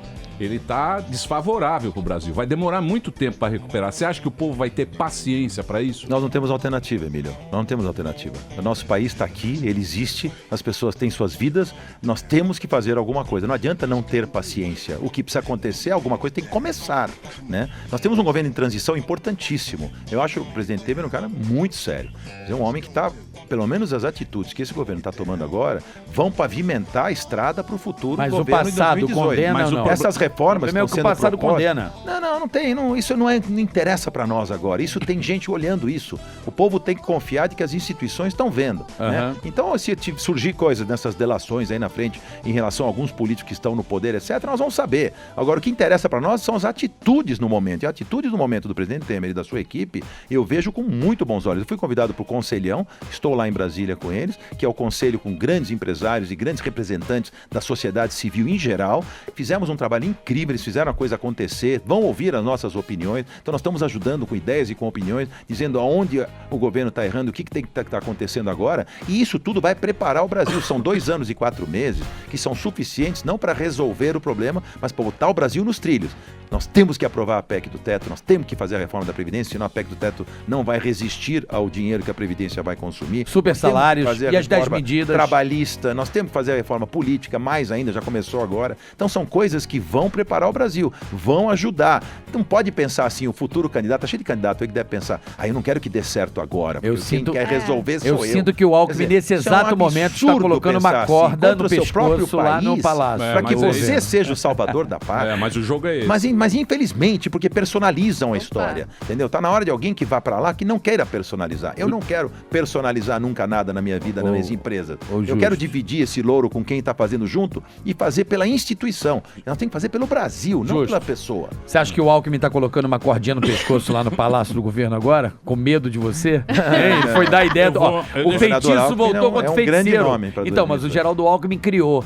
Speaker 1: ele está desfavorável para o Brasil. Vai demorar muito tempo para recuperar. Você acha que o povo vai ter paciência para isso?
Speaker 6: Nós não temos alternativa, Emílio. Nós não temos alternativa. O nosso país está aqui, ele existe, as pessoas têm suas vidas, nós temos que fazer alguma coisa. Não adianta não ter paciência. O que precisa acontecer, alguma coisa tem que começar, né? Nós temos um governo em transição importantíssimo. Eu acho o presidente Temer um cara muito sério. É um homem que está, pelo menos as atitudes que esse governo está tomando agora, vão pavimentar a estrada para o futuro
Speaker 11: mas
Speaker 6: governo
Speaker 11: o passado
Speaker 6: em 2018.
Speaker 11: condena
Speaker 6: Mas
Speaker 11: ou não?
Speaker 6: Essas reformas
Speaker 11: que o passado condena.
Speaker 6: Não tem. Isso não interessa para nós agora. Isso tem gente olhando isso. O povo tem que confiar de que as instituições estão vendo. Né? Então, se surgir coisas nessas delações aí na frente em relação a alguns políticos que estão no poder, etc., nós vamos saber. Agora, o que interessa para nós são as atitudes no momento. E a atitude no momento do presidente Temer e da sua equipe, eu vejo com muito bons olhos. Eu fui convidado para o Conselhão, estou lá em Brasília com eles, que é o conselho com grandes empresários e grandes representantes da sociedade civil em geral. Fizemos um trabalho incrível, eles fizeram a coisa acontecer, vão ouvir as nossas opiniões. Então nós estamos ajudando com ideias e com opiniões, dizendo aonde o governo está errando, o que tem que estar acontecendo agora. E isso tudo vai preparar o Brasil. São 2 anos e 4 meses que são suficientes não para resolver o problema, mas para botar o Brasil nos trilhos. Nós temos que aprovar a PEC do teto, nós temos que fazer a reforma da Previdência, senão a PEC do teto não vai resistir ao dinheiro que a Previdência vai consumir.
Speaker 11: Super salários e as 10 medidas.
Speaker 6: Trabalhista, nós temos que fazer a reforma política, mais ainda, já começou agora. Então são coisas que vão preparar o Brasil, vão ajudar. Não pode pensar assim, o futuro candidato, tá cheio de candidato aí que deve pensar, eu não quero que dê certo agora, porque quem quer resolver sou eu.
Speaker 11: Eu sinto que o Alckmin, nesse exato momento, está colocando uma corda no pescoço lá no palácio.
Speaker 6: Para que você seja o salvador da pátria.
Speaker 1: Mas o jogo é esse.
Speaker 6: Mas infelizmente, porque personalizam a história, entendeu? Tá na hora de alguém que vá para lá que não queira personalizar. Eu não quero personalizar nunca nada na minha vida, nas minhas empresas. Eu quero dividir esse louro com quem está fazendo junto e fazer pela instituição. Nós temos que fazer pelo Brasil, não pela pessoa.
Speaker 11: Você acha que o Alckmin está colocando uma cordinha no pescoço lá no Palácio do Governo agora? Com medo de você? Ele foi dar a ideia do... o feitiço voltou contra o feiticeiro. Então, mas o Geraldo Alckmin criou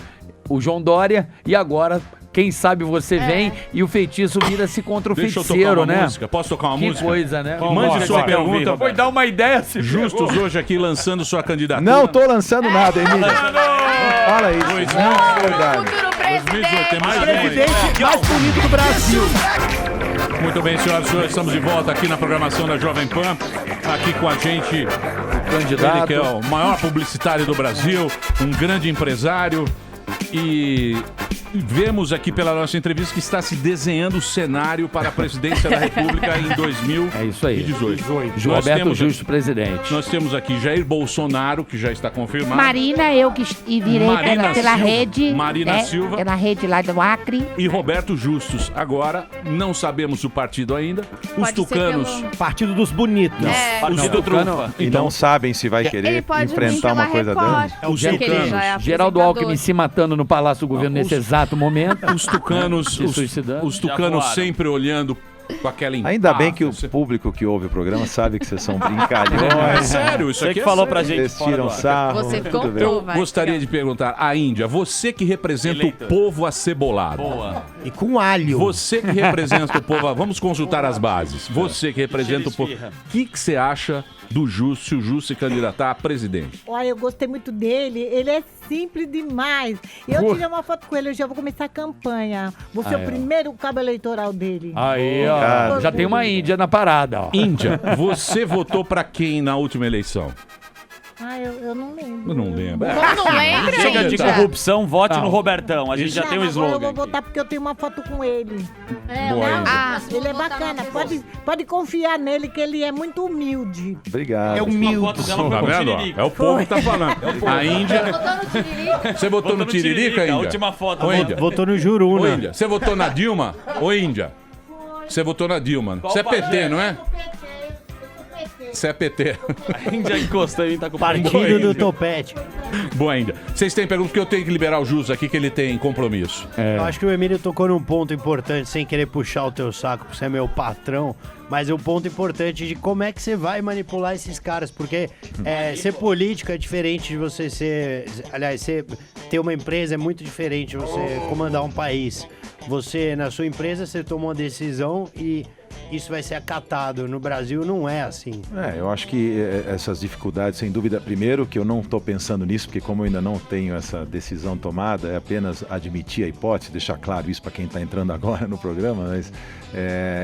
Speaker 11: o João Dória e agora... Quem sabe você vem e o feitiço vira-se contra o feiticeiro, né?
Speaker 1: Música. Posso tocar uma música?
Speaker 11: Que coisa, né?
Speaker 1: Mande sua pergunta.
Speaker 11: Foi dar uma ideia.
Speaker 1: Justus hoje aqui lançando sua candidatura.
Speaker 6: Não tô lançando nada, Emílio. Fala isso.
Speaker 1: 2018, tem mais
Speaker 12: presidente mais bonito do Brasil.
Speaker 1: Muito bem, senhoras e senhores, estamos de volta aqui na programação da Jovem Pan. Aqui com a gente, o candidato. Ele que é o maior publicitário do Brasil, um grande empresário. E vemos aqui pela nossa entrevista que está se desenhando o cenário para a presidência da República em 2018.
Speaker 11: É isso aí. Roberto Justo, presidente.
Speaker 1: Nós temos aqui Jair Bolsonaro, que já está confirmado.
Speaker 13: Marina, eu que virei pela rede.
Speaker 1: Marina Silva.
Speaker 13: Pela rede lá do Acre.
Speaker 1: E Roberto Justus. Agora, não sabemos o partido ainda. Os tucanos.
Speaker 12: Partido dos bonitos.
Speaker 1: Os tucanos.
Speaker 6: E não sabem se vai querer enfrentar uma coisa dessa.
Speaker 1: Os tucanos.
Speaker 11: Geraldo Alckmin se matando no Palácio do Governo nesse exato momento.
Speaker 1: Os tucanos, os tucanos sempre olhando com aquela empáfia.
Speaker 6: Ainda bem que o público que ouve o programa sabe que vocês são brincalhões.
Speaker 1: É sério, isso aqui
Speaker 5: que falou pra gente.
Speaker 6: Vocês tiram sarro.
Speaker 4: Você contou,
Speaker 1: Eu gostaria de perguntar à Índia, você que representa o povo acebolado.
Speaker 5: Boa.
Speaker 12: E com alho.
Speaker 1: Você que representa o povo, vamos consultar as bases. Você que representa o povo. O que você acha do Justo, se o Justo se candidatar a presidente?
Speaker 15: Olha, eu gostei muito dele. Ele é simples demais. Eu tirei uma foto com ele, eu já vou começar a campanha. Vou ser o primeiro cabo eleitoral dele.
Speaker 11: Aí, ó. Já tem uma Índia na parada, ó.
Speaker 1: Índia, você votou pra quem na última eleição?
Speaker 15: Eu não lembro.
Speaker 1: Eu não lembro.
Speaker 4: Como não lembra?
Speaker 5: Chega de corrupção, vote no Robertão. A gente já tem um slogan.
Speaker 15: Eu vou votar porque eu tenho uma foto com ele. Ele é bacana. Pode confiar nele que ele é muito humilde.
Speaker 6: Obrigado.
Speaker 12: É humilde.
Speaker 1: Tá vendo? É o povo que tá falando. A Índia... Você votou no Tiririca, Índia?
Speaker 5: A última foto.
Speaker 1: Ô, Índia.
Speaker 12: Votou no Juruna.
Speaker 1: Ô, Índia. Você votou na Dilma? Ô, Índia. Você votou na Dilma. Você é PT, não é? Você é PT.
Speaker 5: A Índia encosta aí, tá com
Speaker 3: Partido do Topete.
Speaker 1: Boa ainda. Vocês têm pergunta, porque eu tenho que liberar o Jus aqui, que ele tem compromisso.
Speaker 3: Eu acho que o Emílio tocou num ponto importante, sem querer puxar o teu saco, porque você é meu patrão, mas é um ponto importante de como é que você vai manipular esses caras, porque ser político é diferente de você ser... Aliás, ter uma empresa é muito diferente de você comandar um país. Você, na sua empresa, você toma uma decisão e isso vai ser acatado. No Brasil não é assim.
Speaker 8: Eu acho que essas dificuldades, sem dúvida, primeiro que eu não estou pensando nisso, porque como eu ainda não tenho essa decisão tomada, é apenas admitir a hipótese, deixar claro isso para quem está entrando agora no programa, mas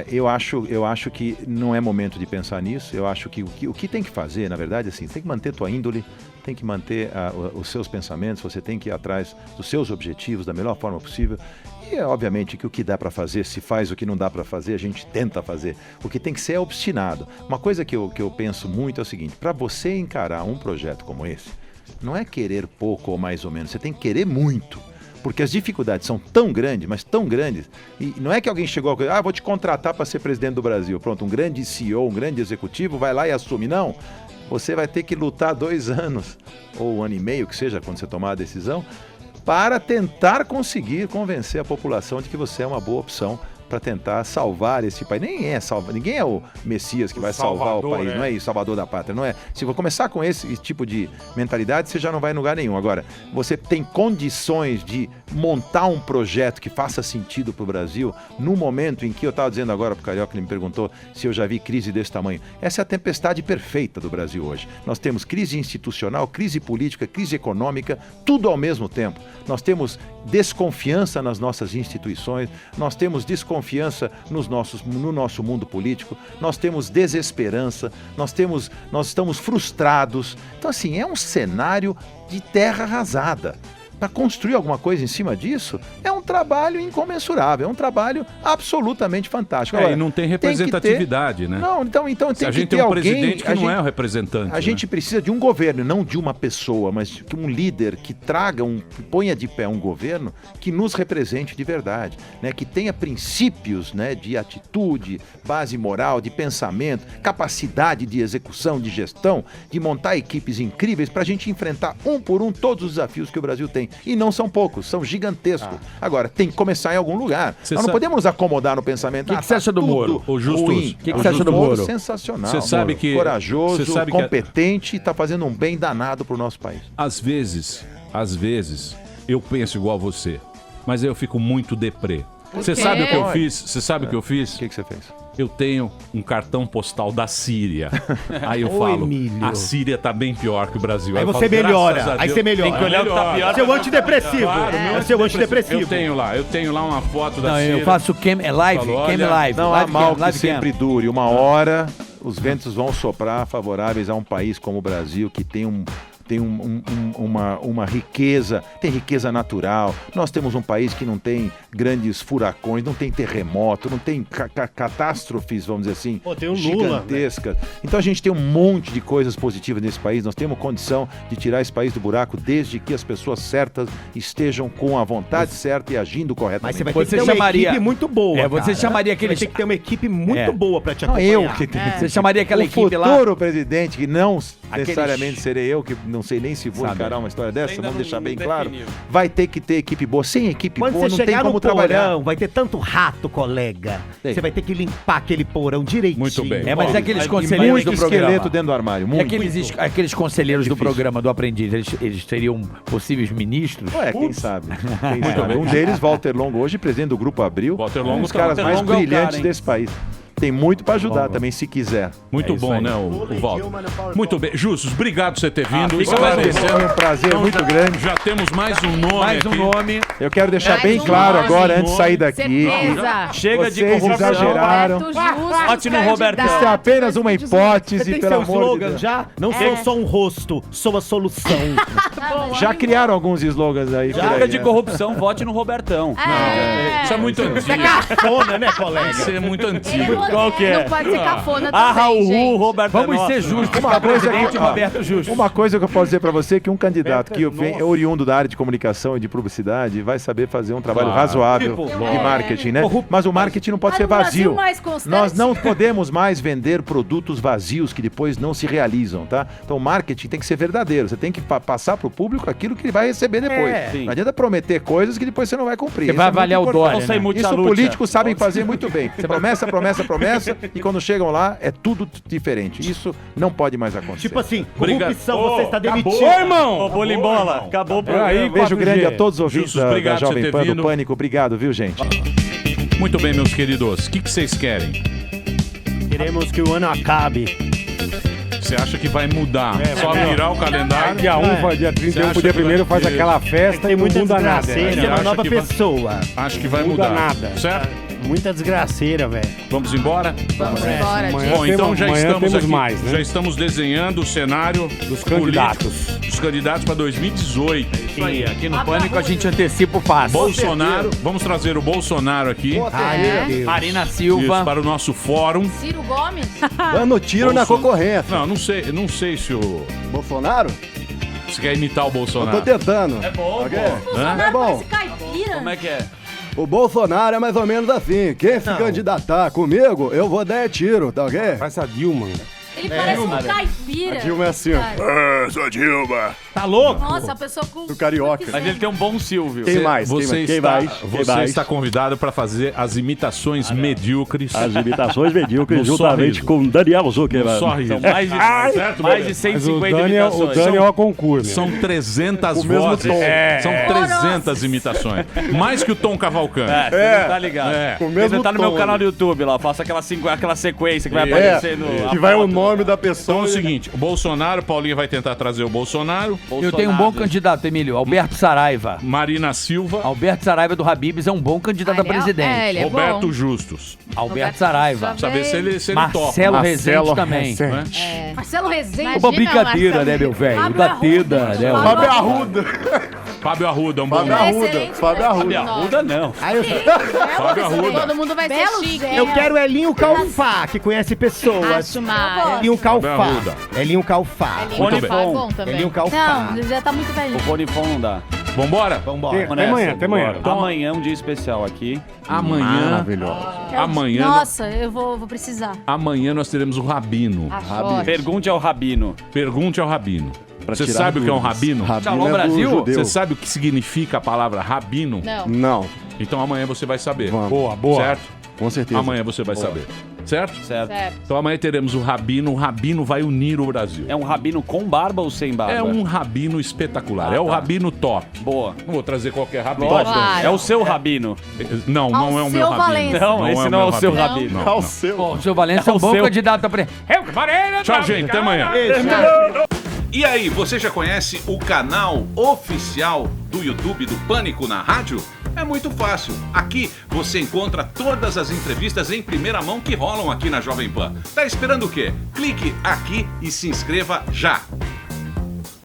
Speaker 8: eu acho que não é momento de pensar nisso. Eu acho que o que tem que fazer, na verdade, assim, tem que manter tua índole, tem que manter os seus pensamentos, você tem que ir atrás dos seus objetivos da melhor forma possível. E obviamente que o que dá para fazer, se faz, o que não dá para fazer, a gente tenta fazer. O que tem que ser é obstinado. Uma coisa que eu penso muito é o seguinte: para você encarar um projeto como esse, não é querer pouco ou mais ou menos, você tem que querer muito. Porque as dificuldades são tão grandes, mas tão grandes, e não é que alguém chegou a vou te contratar para ser presidente do Brasil. Pronto, um grande CEO, um grande executivo vai lá e assume. Não, você vai ter que lutar 2 anos, ou 1 ano e meio, que seja, quando você tomar a decisão, para tentar conseguir convencer a população de que você é uma boa opção para tentar salvar esse país. Ninguém é o Messias que vai salvar o país, não é isso, salvador da pátria, não é. Se você começar com esse tipo de mentalidade, você já não vai em lugar nenhum. Agora, você tem condições de montar um projeto que faça sentido para o Brasil, no momento em que eu estava dizendo agora para o Carioca, ele me perguntou se eu já vi crise desse tamanho. Essa é a tempestade perfeita do Brasil hoje. Nós temos crise institucional, crise política, crise econômica, tudo ao mesmo tempo. Nós temos desconfiança nas nossas instituições, nós temos desconfiança no nosso mundo político, nós temos desesperança, nós estamos frustrados. Então, assim, é um cenário de terra arrasada. Para construir alguma coisa em cima disso, é um trabalho incomensurável, é um trabalho absolutamente fantástico. Agora,
Speaker 1: e não tem representatividade, né?
Speaker 8: Não, então tem
Speaker 1: a gente
Speaker 8: que ter
Speaker 1: tem um
Speaker 8: alguém,
Speaker 1: presidente que não é o representante.
Speaker 8: A gente precisa de um governo, não de uma pessoa, mas de um líder que que ponha de pé um governo que nos represente de verdade, né? Que tenha princípios, né, de atitude, base moral, de pensamento, capacidade de execução, de gestão, de montar equipes incríveis para a gente enfrentar um por um todos os desafios que o Brasil tem. E não são poucos, são gigantescos. Agora, tem que começar em algum lugar. Nós não podemos nos acomodar no pensamento.
Speaker 11: O que você acha do Moro?
Speaker 1: O Justus.
Speaker 11: O que você acha do Moro?
Speaker 8: Sensacional.
Speaker 1: Você sabe que
Speaker 8: corajoso, competente, e está fazendo um bem danado para o nosso país.
Speaker 1: Às vezes, eu penso igual você, mas eu fico muito deprê. Você sabe o que eu fiz? Você sabe o que eu fiz?
Speaker 8: O que você fez?
Speaker 1: Eu tenho um cartão postal da Síria. Aí eu falo,
Speaker 12: Emílio.
Speaker 1: a Síria tá bem pior que o Brasil.
Speaker 12: Aí
Speaker 1: eu
Speaker 12: você
Speaker 1: falo,
Speaker 12: melhora. Aí você melhora.
Speaker 1: Tem que olhar o que tá pior.
Speaker 12: Seu antidepressivo.
Speaker 1: Claro,
Speaker 12: É seu antidepressivo.
Speaker 1: Eu tenho lá uma foto da
Speaker 11: Não,
Speaker 1: Síria.
Speaker 11: eu faço live.
Speaker 8: Não há mal que sempre dure. Uma hora os ventos vão soprar favoráveis a um país como o Brasil, que tem uma riqueza, tem riqueza natural. Nós temos um país que não tem grandes furacões, não tem terremoto, não tem catástrofes, vamos dizer assim,
Speaker 3: tem um
Speaker 8: gigantescas. Lula, né? Então a gente tem um monte de coisas positivas nesse país. Nós temos condição de tirar esse país do buraco desde que as pessoas certas estejam com a vontade certa e agindo corretamente.
Speaker 12: Mas você vai ter que ter uma equipe muito boa.
Speaker 11: Você chamaria aquele...
Speaker 12: Você vai ter que ter uma equipe muito boa para te acompanhar.
Speaker 11: Você chamaria aquela equipe lá...
Speaker 8: O futuro presidente, que não necessariamente serei eu, que não sei nem se vou encarar uma história dessa, vamos deixar bem claro. Vai ter que ter equipe boa. Sem equipe boa não tem como trabalhar.
Speaker 12: Vai ter tanto rato, colega. Você vai ter que limpar aquele porão direitinho.
Speaker 1: Muito bem.
Speaker 11: Mas aqueles conselheiros do programa...
Speaker 8: esqueleto dentro do armário.
Speaker 11: Aqueles conselheiros do programa do Aprendiz, eles seriam possíveis ministros?
Speaker 8: Quem sabe? Um deles, Walter Longo, hoje presidente do Grupo Abril.
Speaker 1: Walter Longo,
Speaker 8: um dos caras mais brilhantes desse país. Tem muito para ajudar também, se quiser.
Speaker 1: Muito bom, né, o Walter? Muito bem. Justus, obrigado por você ter vindo.
Speaker 8: Foi um prazer muito grande.
Speaker 1: Já temos mais um nome
Speaker 11: nome.
Speaker 8: Eu quero deixar bem claro agora, antes de sair daqui.
Speaker 5: Chega de
Speaker 8: corrupção. Vocês exageraram.
Speaker 5: Vote no Roberto.
Speaker 8: Isso é apenas uma hipótese, pelo amor de Deus.
Speaker 12: Já? Não sou só um rosto, sou a solução.
Speaker 8: Já criaram alguns slogans aí.
Speaker 5: Chega de corrupção, vote no Robertão.
Speaker 1: Isso é muito antigo.
Speaker 12: Isso é cafona, né, colega?
Speaker 1: Isso é muito antigo.
Speaker 5: Qual que é?
Speaker 4: Não pode ser cafona
Speaker 5: Ah,
Speaker 4: também,
Speaker 5: Raul,
Speaker 4: gente.
Speaker 5: Roberto
Speaker 11: Vamos ser justos.
Speaker 8: Uma coisa,
Speaker 11: Roberto Justo.
Speaker 8: uma coisa que eu posso dizer pra você é que um candidato que vem oriundo da área de comunicação e de publicidade vai saber fazer um trabalho razoável de marketing, né? Mas o marketing não pode ser vazio. Nós não podemos mais vender produtos vazios que depois não se realizam, tá? Então o marketing tem que ser verdadeiro. Você tem que passar pro público aquilo que ele vai receber depois. Não adianta prometer coisas que depois você não vai cumprir.
Speaker 11: Você vai avaliar o Dória, né?
Speaker 8: Isso políticos sabem fazer muito bem. Promessa, promessa, promessa, e quando chegam lá é tudo diferente. Isso não pode mais acontecer.
Speaker 12: Tipo assim, corrupção, você está demitido.
Speaker 9: Ô, irmão!
Speaker 5: Ô, bola. Acabou o programa.
Speaker 8: Aí, beijo grande a todos os ouvintes da
Speaker 1: obrigado por
Speaker 8: Jovem
Speaker 1: ter
Speaker 8: Pan do
Speaker 1: vindo.
Speaker 8: Pânico. Obrigado, viu, gente?
Speaker 1: Muito bem, meus queridos. O que vocês querem?
Speaker 3: Queremos que o ano acabe.
Speaker 1: Você acha que vai mudar? Só virar o calendário?
Speaker 16: Dia 1, dia 31 pro dia 1º faz aquela festa e não
Speaker 3: muita
Speaker 16: muda nada.
Speaker 3: desgraceira.
Speaker 1: Você
Speaker 3: É uma
Speaker 1: acha
Speaker 3: nova
Speaker 1: que vai-
Speaker 3: pessoa.
Speaker 1: Acho que vai
Speaker 16: Não muda
Speaker 1: mudar.
Speaker 16: nada.
Speaker 1: Certo?
Speaker 3: Muita desgraceira, velho.
Speaker 1: Vamos embora?
Speaker 4: Vamos embora,
Speaker 16: amanhã
Speaker 4: gente.
Speaker 1: Bom, então
Speaker 16: temos-
Speaker 1: já
Speaker 16: amanhã
Speaker 1: estamos
Speaker 16: temos
Speaker 1: aqui,
Speaker 16: mais, né?
Speaker 1: já estamos desenhando o cenário
Speaker 16: Dos candidatos.
Speaker 1: político dos candidatos para 2018.
Speaker 11: Isso aí, aqui no Pânico a gente antecipa o passo.
Speaker 1: Bolsonaro, vamos trazer o Bolsonaro aqui.
Speaker 11: Marina Silva.
Speaker 1: Isso, para o nosso fórum.
Speaker 14: Ciro Gomes.
Speaker 17: Dando tiro na concorrência.
Speaker 1: Não sei se o...
Speaker 17: Bolsonaro?
Speaker 1: Você quer imitar o
Speaker 17: Eu
Speaker 1: Bolsonaro?
Speaker 17: tô tentando.
Speaker 5: É bom,
Speaker 17: Ok?
Speaker 5: pô.
Speaker 17: É bom.
Speaker 14: Caipira.
Speaker 5: Como é que é?
Speaker 17: O Bolsonaro é mais ou menos assim. Quem se candidatar comigo, eu vou dar tiro, tá ok?
Speaker 16: Faz a Dilma.
Speaker 14: Ele parece um caipira.
Speaker 17: A Dilma é assim, ó.
Speaker 14: Cara.
Speaker 17: Sou a Dilma.
Speaker 11: Tá louco?
Speaker 14: Nossa, a pessoa com...
Speaker 17: Do carioca.
Speaker 5: Mas ele tem um bom Silvio.
Speaker 17: Quem mais?
Speaker 1: Você,
Speaker 17: Quem
Speaker 1: está,
Speaker 17: mais? Quem
Speaker 1: você
Speaker 17: mais?
Speaker 1: está convidado para fazer as imitações medíocres.
Speaker 17: As imitações medíocres,
Speaker 1: No
Speaker 17: juntamente
Speaker 1: sorriso.
Speaker 17: com Daniel Zuckerman.
Speaker 1: Só rir.
Speaker 5: São mais de,
Speaker 1: Certo,
Speaker 5: mais de
Speaker 1: Bebê?
Speaker 5: 150
Speaker 16: o
Speaker 5: imitações.
Speaker 16: Daniel é o concurso.
Speaker 1: São 300
Speaker 17: O mesmo
Speaker 1: vozes.
Speaker 17: tom.
Speaker 1: São 300 imitações. Mais que o Tom Cavalcante.
Speaker 5: Você não tá ligado.
Speaker 1: É.
Speaker 17: Com o
Speaker 5: Você
Speaker 17: mesmo
Speaker 5: tá no meu
Speaker 17: tom.
Speaker 5: canal do YouTube lá, eu faço aquela sequência que vai
Speaker 17: É,
Speaker 5: aparecer no...
Speaker 17: que vai o nome da pessoa.
Speaker 1: Então é o seguinte, o Bolsonaro, Paulinho vai tentar trazer o Bolsonaro.
Speaker 11: Eu tenho um bom candidato, Emílio. Alberto Saraiva.
Speaker 1: Marina Silva.
Speaker 11: Alberto Saraiva do Habibs é um bom candidato a presidente.
Speaker 4: ele é
Speaker 1: Roberto
Speaker 4: bom.
Speaker 1: Justus.
Speaker 11: Alberto Saraiva.
Speaker 1: Saber se ele
Speaker 11: Marcelo
Speaker 1: topa.
Speaker 11: Rezende também.
Speaker 1: Né?
Speaker 14: Marcelo Rezende.
Speaker 11: Uma brincadeira, né, meu velho?
Speaker 14: Fábio
Speaker 11: Da Teda,
Speaker 14: Arruda.
Speaker 11: né?
Speaker 17: Fábio Arruda.
Speaker 1: Fábio Arruda, um bom
Speaker 17: Fábio
Speaker 1: nome.
Speaker 17: Arruda. Fábio Arruda.
Speaker 5: Arruda não.
Speaker 1: Fábio Arruda.
Speaker 4: Todo mundo vai ser chique.
Speaker 12: Eu quero Elinho Calfá, que conhece pessoas.
Speaker 4: Acho mais.
Speaker 12: Elinho
Speaker 1: Fábio
Speaker 12: Calfá.
Speaker 1: Arruda.
Speaker 12: Elinho Calfá.
Speaker 1: Muito bem.
Speaker 4: Bonifá é bom também.
Speaker 12: Elinho Calfá.
Speaker 14: Não, já tá muito velhinho.
Speaker 5: O Bonifão não dá.
Speaker 1: Vambora?
Speaker 16: Até amanhã, até amanhã.
Speaker 5: Amanhã é um dia especial aqui.
Speaker 1: Amanhã.
Speaker 17: Maravilhoso.
Speaker 1: Amanhã.
Speaker 14: Nossa, eu vou precisar.
Speaker 1: Amanhã nós teremos o Rabino.
Speaker 5: Pergunte ao Rabino.
Speaker 1: Pergunte ao Rabino. Você
Speaker 17: tirar
Speaker 1: sabe o que é um
Speaker 17: dúvidas.
Speaker 1: rabino?
Speaker 17: Rabino
Speaker 11: Shalom,
Speaker 17: é do
Speaker 11: Brasil?
Speaker 17: judeu.
Speaker 1: Você sabe o que significa a palavra rabino?
Speaker 4: Não.
Speaker 17: Não,
Speaker 1: Então amanhã você vai saber.
Speaker 17: Vamos.
Speaker 16: Boa, boa.
Speaker 1: Certo?
Speaker 17: com certeza.
Speaker 1: Amanhã você vai saber. Certo?
Speaker 5: Certo.
Speaker 1: Então amanhã teremos o Rabino. O Rabino vai unir o Brasil.
Speaker 5: É um rabino com barba ou sem barba?
Speaker 1: É um rabino espetacular. É o
Speaker 5: tá.
Speaker 1: rabino top.
Speaker 5: Boa.
Speaker 1: Não vou trazer qualquer rabino.
Speaker 5: Lógico. É o seu rabino.
Speaker 1: Não, não é o meu
Speaker 14: Alceu
Speaker 1: rabino.
Speaker 14: Valença.
Speaker 5: Não, esse não é o seu rabino.
Speaker 1: Não,
Speaker 5: É
Speaker 1: não.
Speaker 5: o seu.
Speaker 11: Pô, o seu Valença é um bom candidato a presidente.
Speaker 1: Tchau, gente. Até amanhã.
Speaker 18: E aí, você já conhece o canal oficial do YouTube do Pânico na Rádio? É muito fácil. Aqui você encontra todas as entrevistas em primeira mão que rolam aqui na Jovem Pan. Tá esperando o quê? Clique aqui e se inscreva já.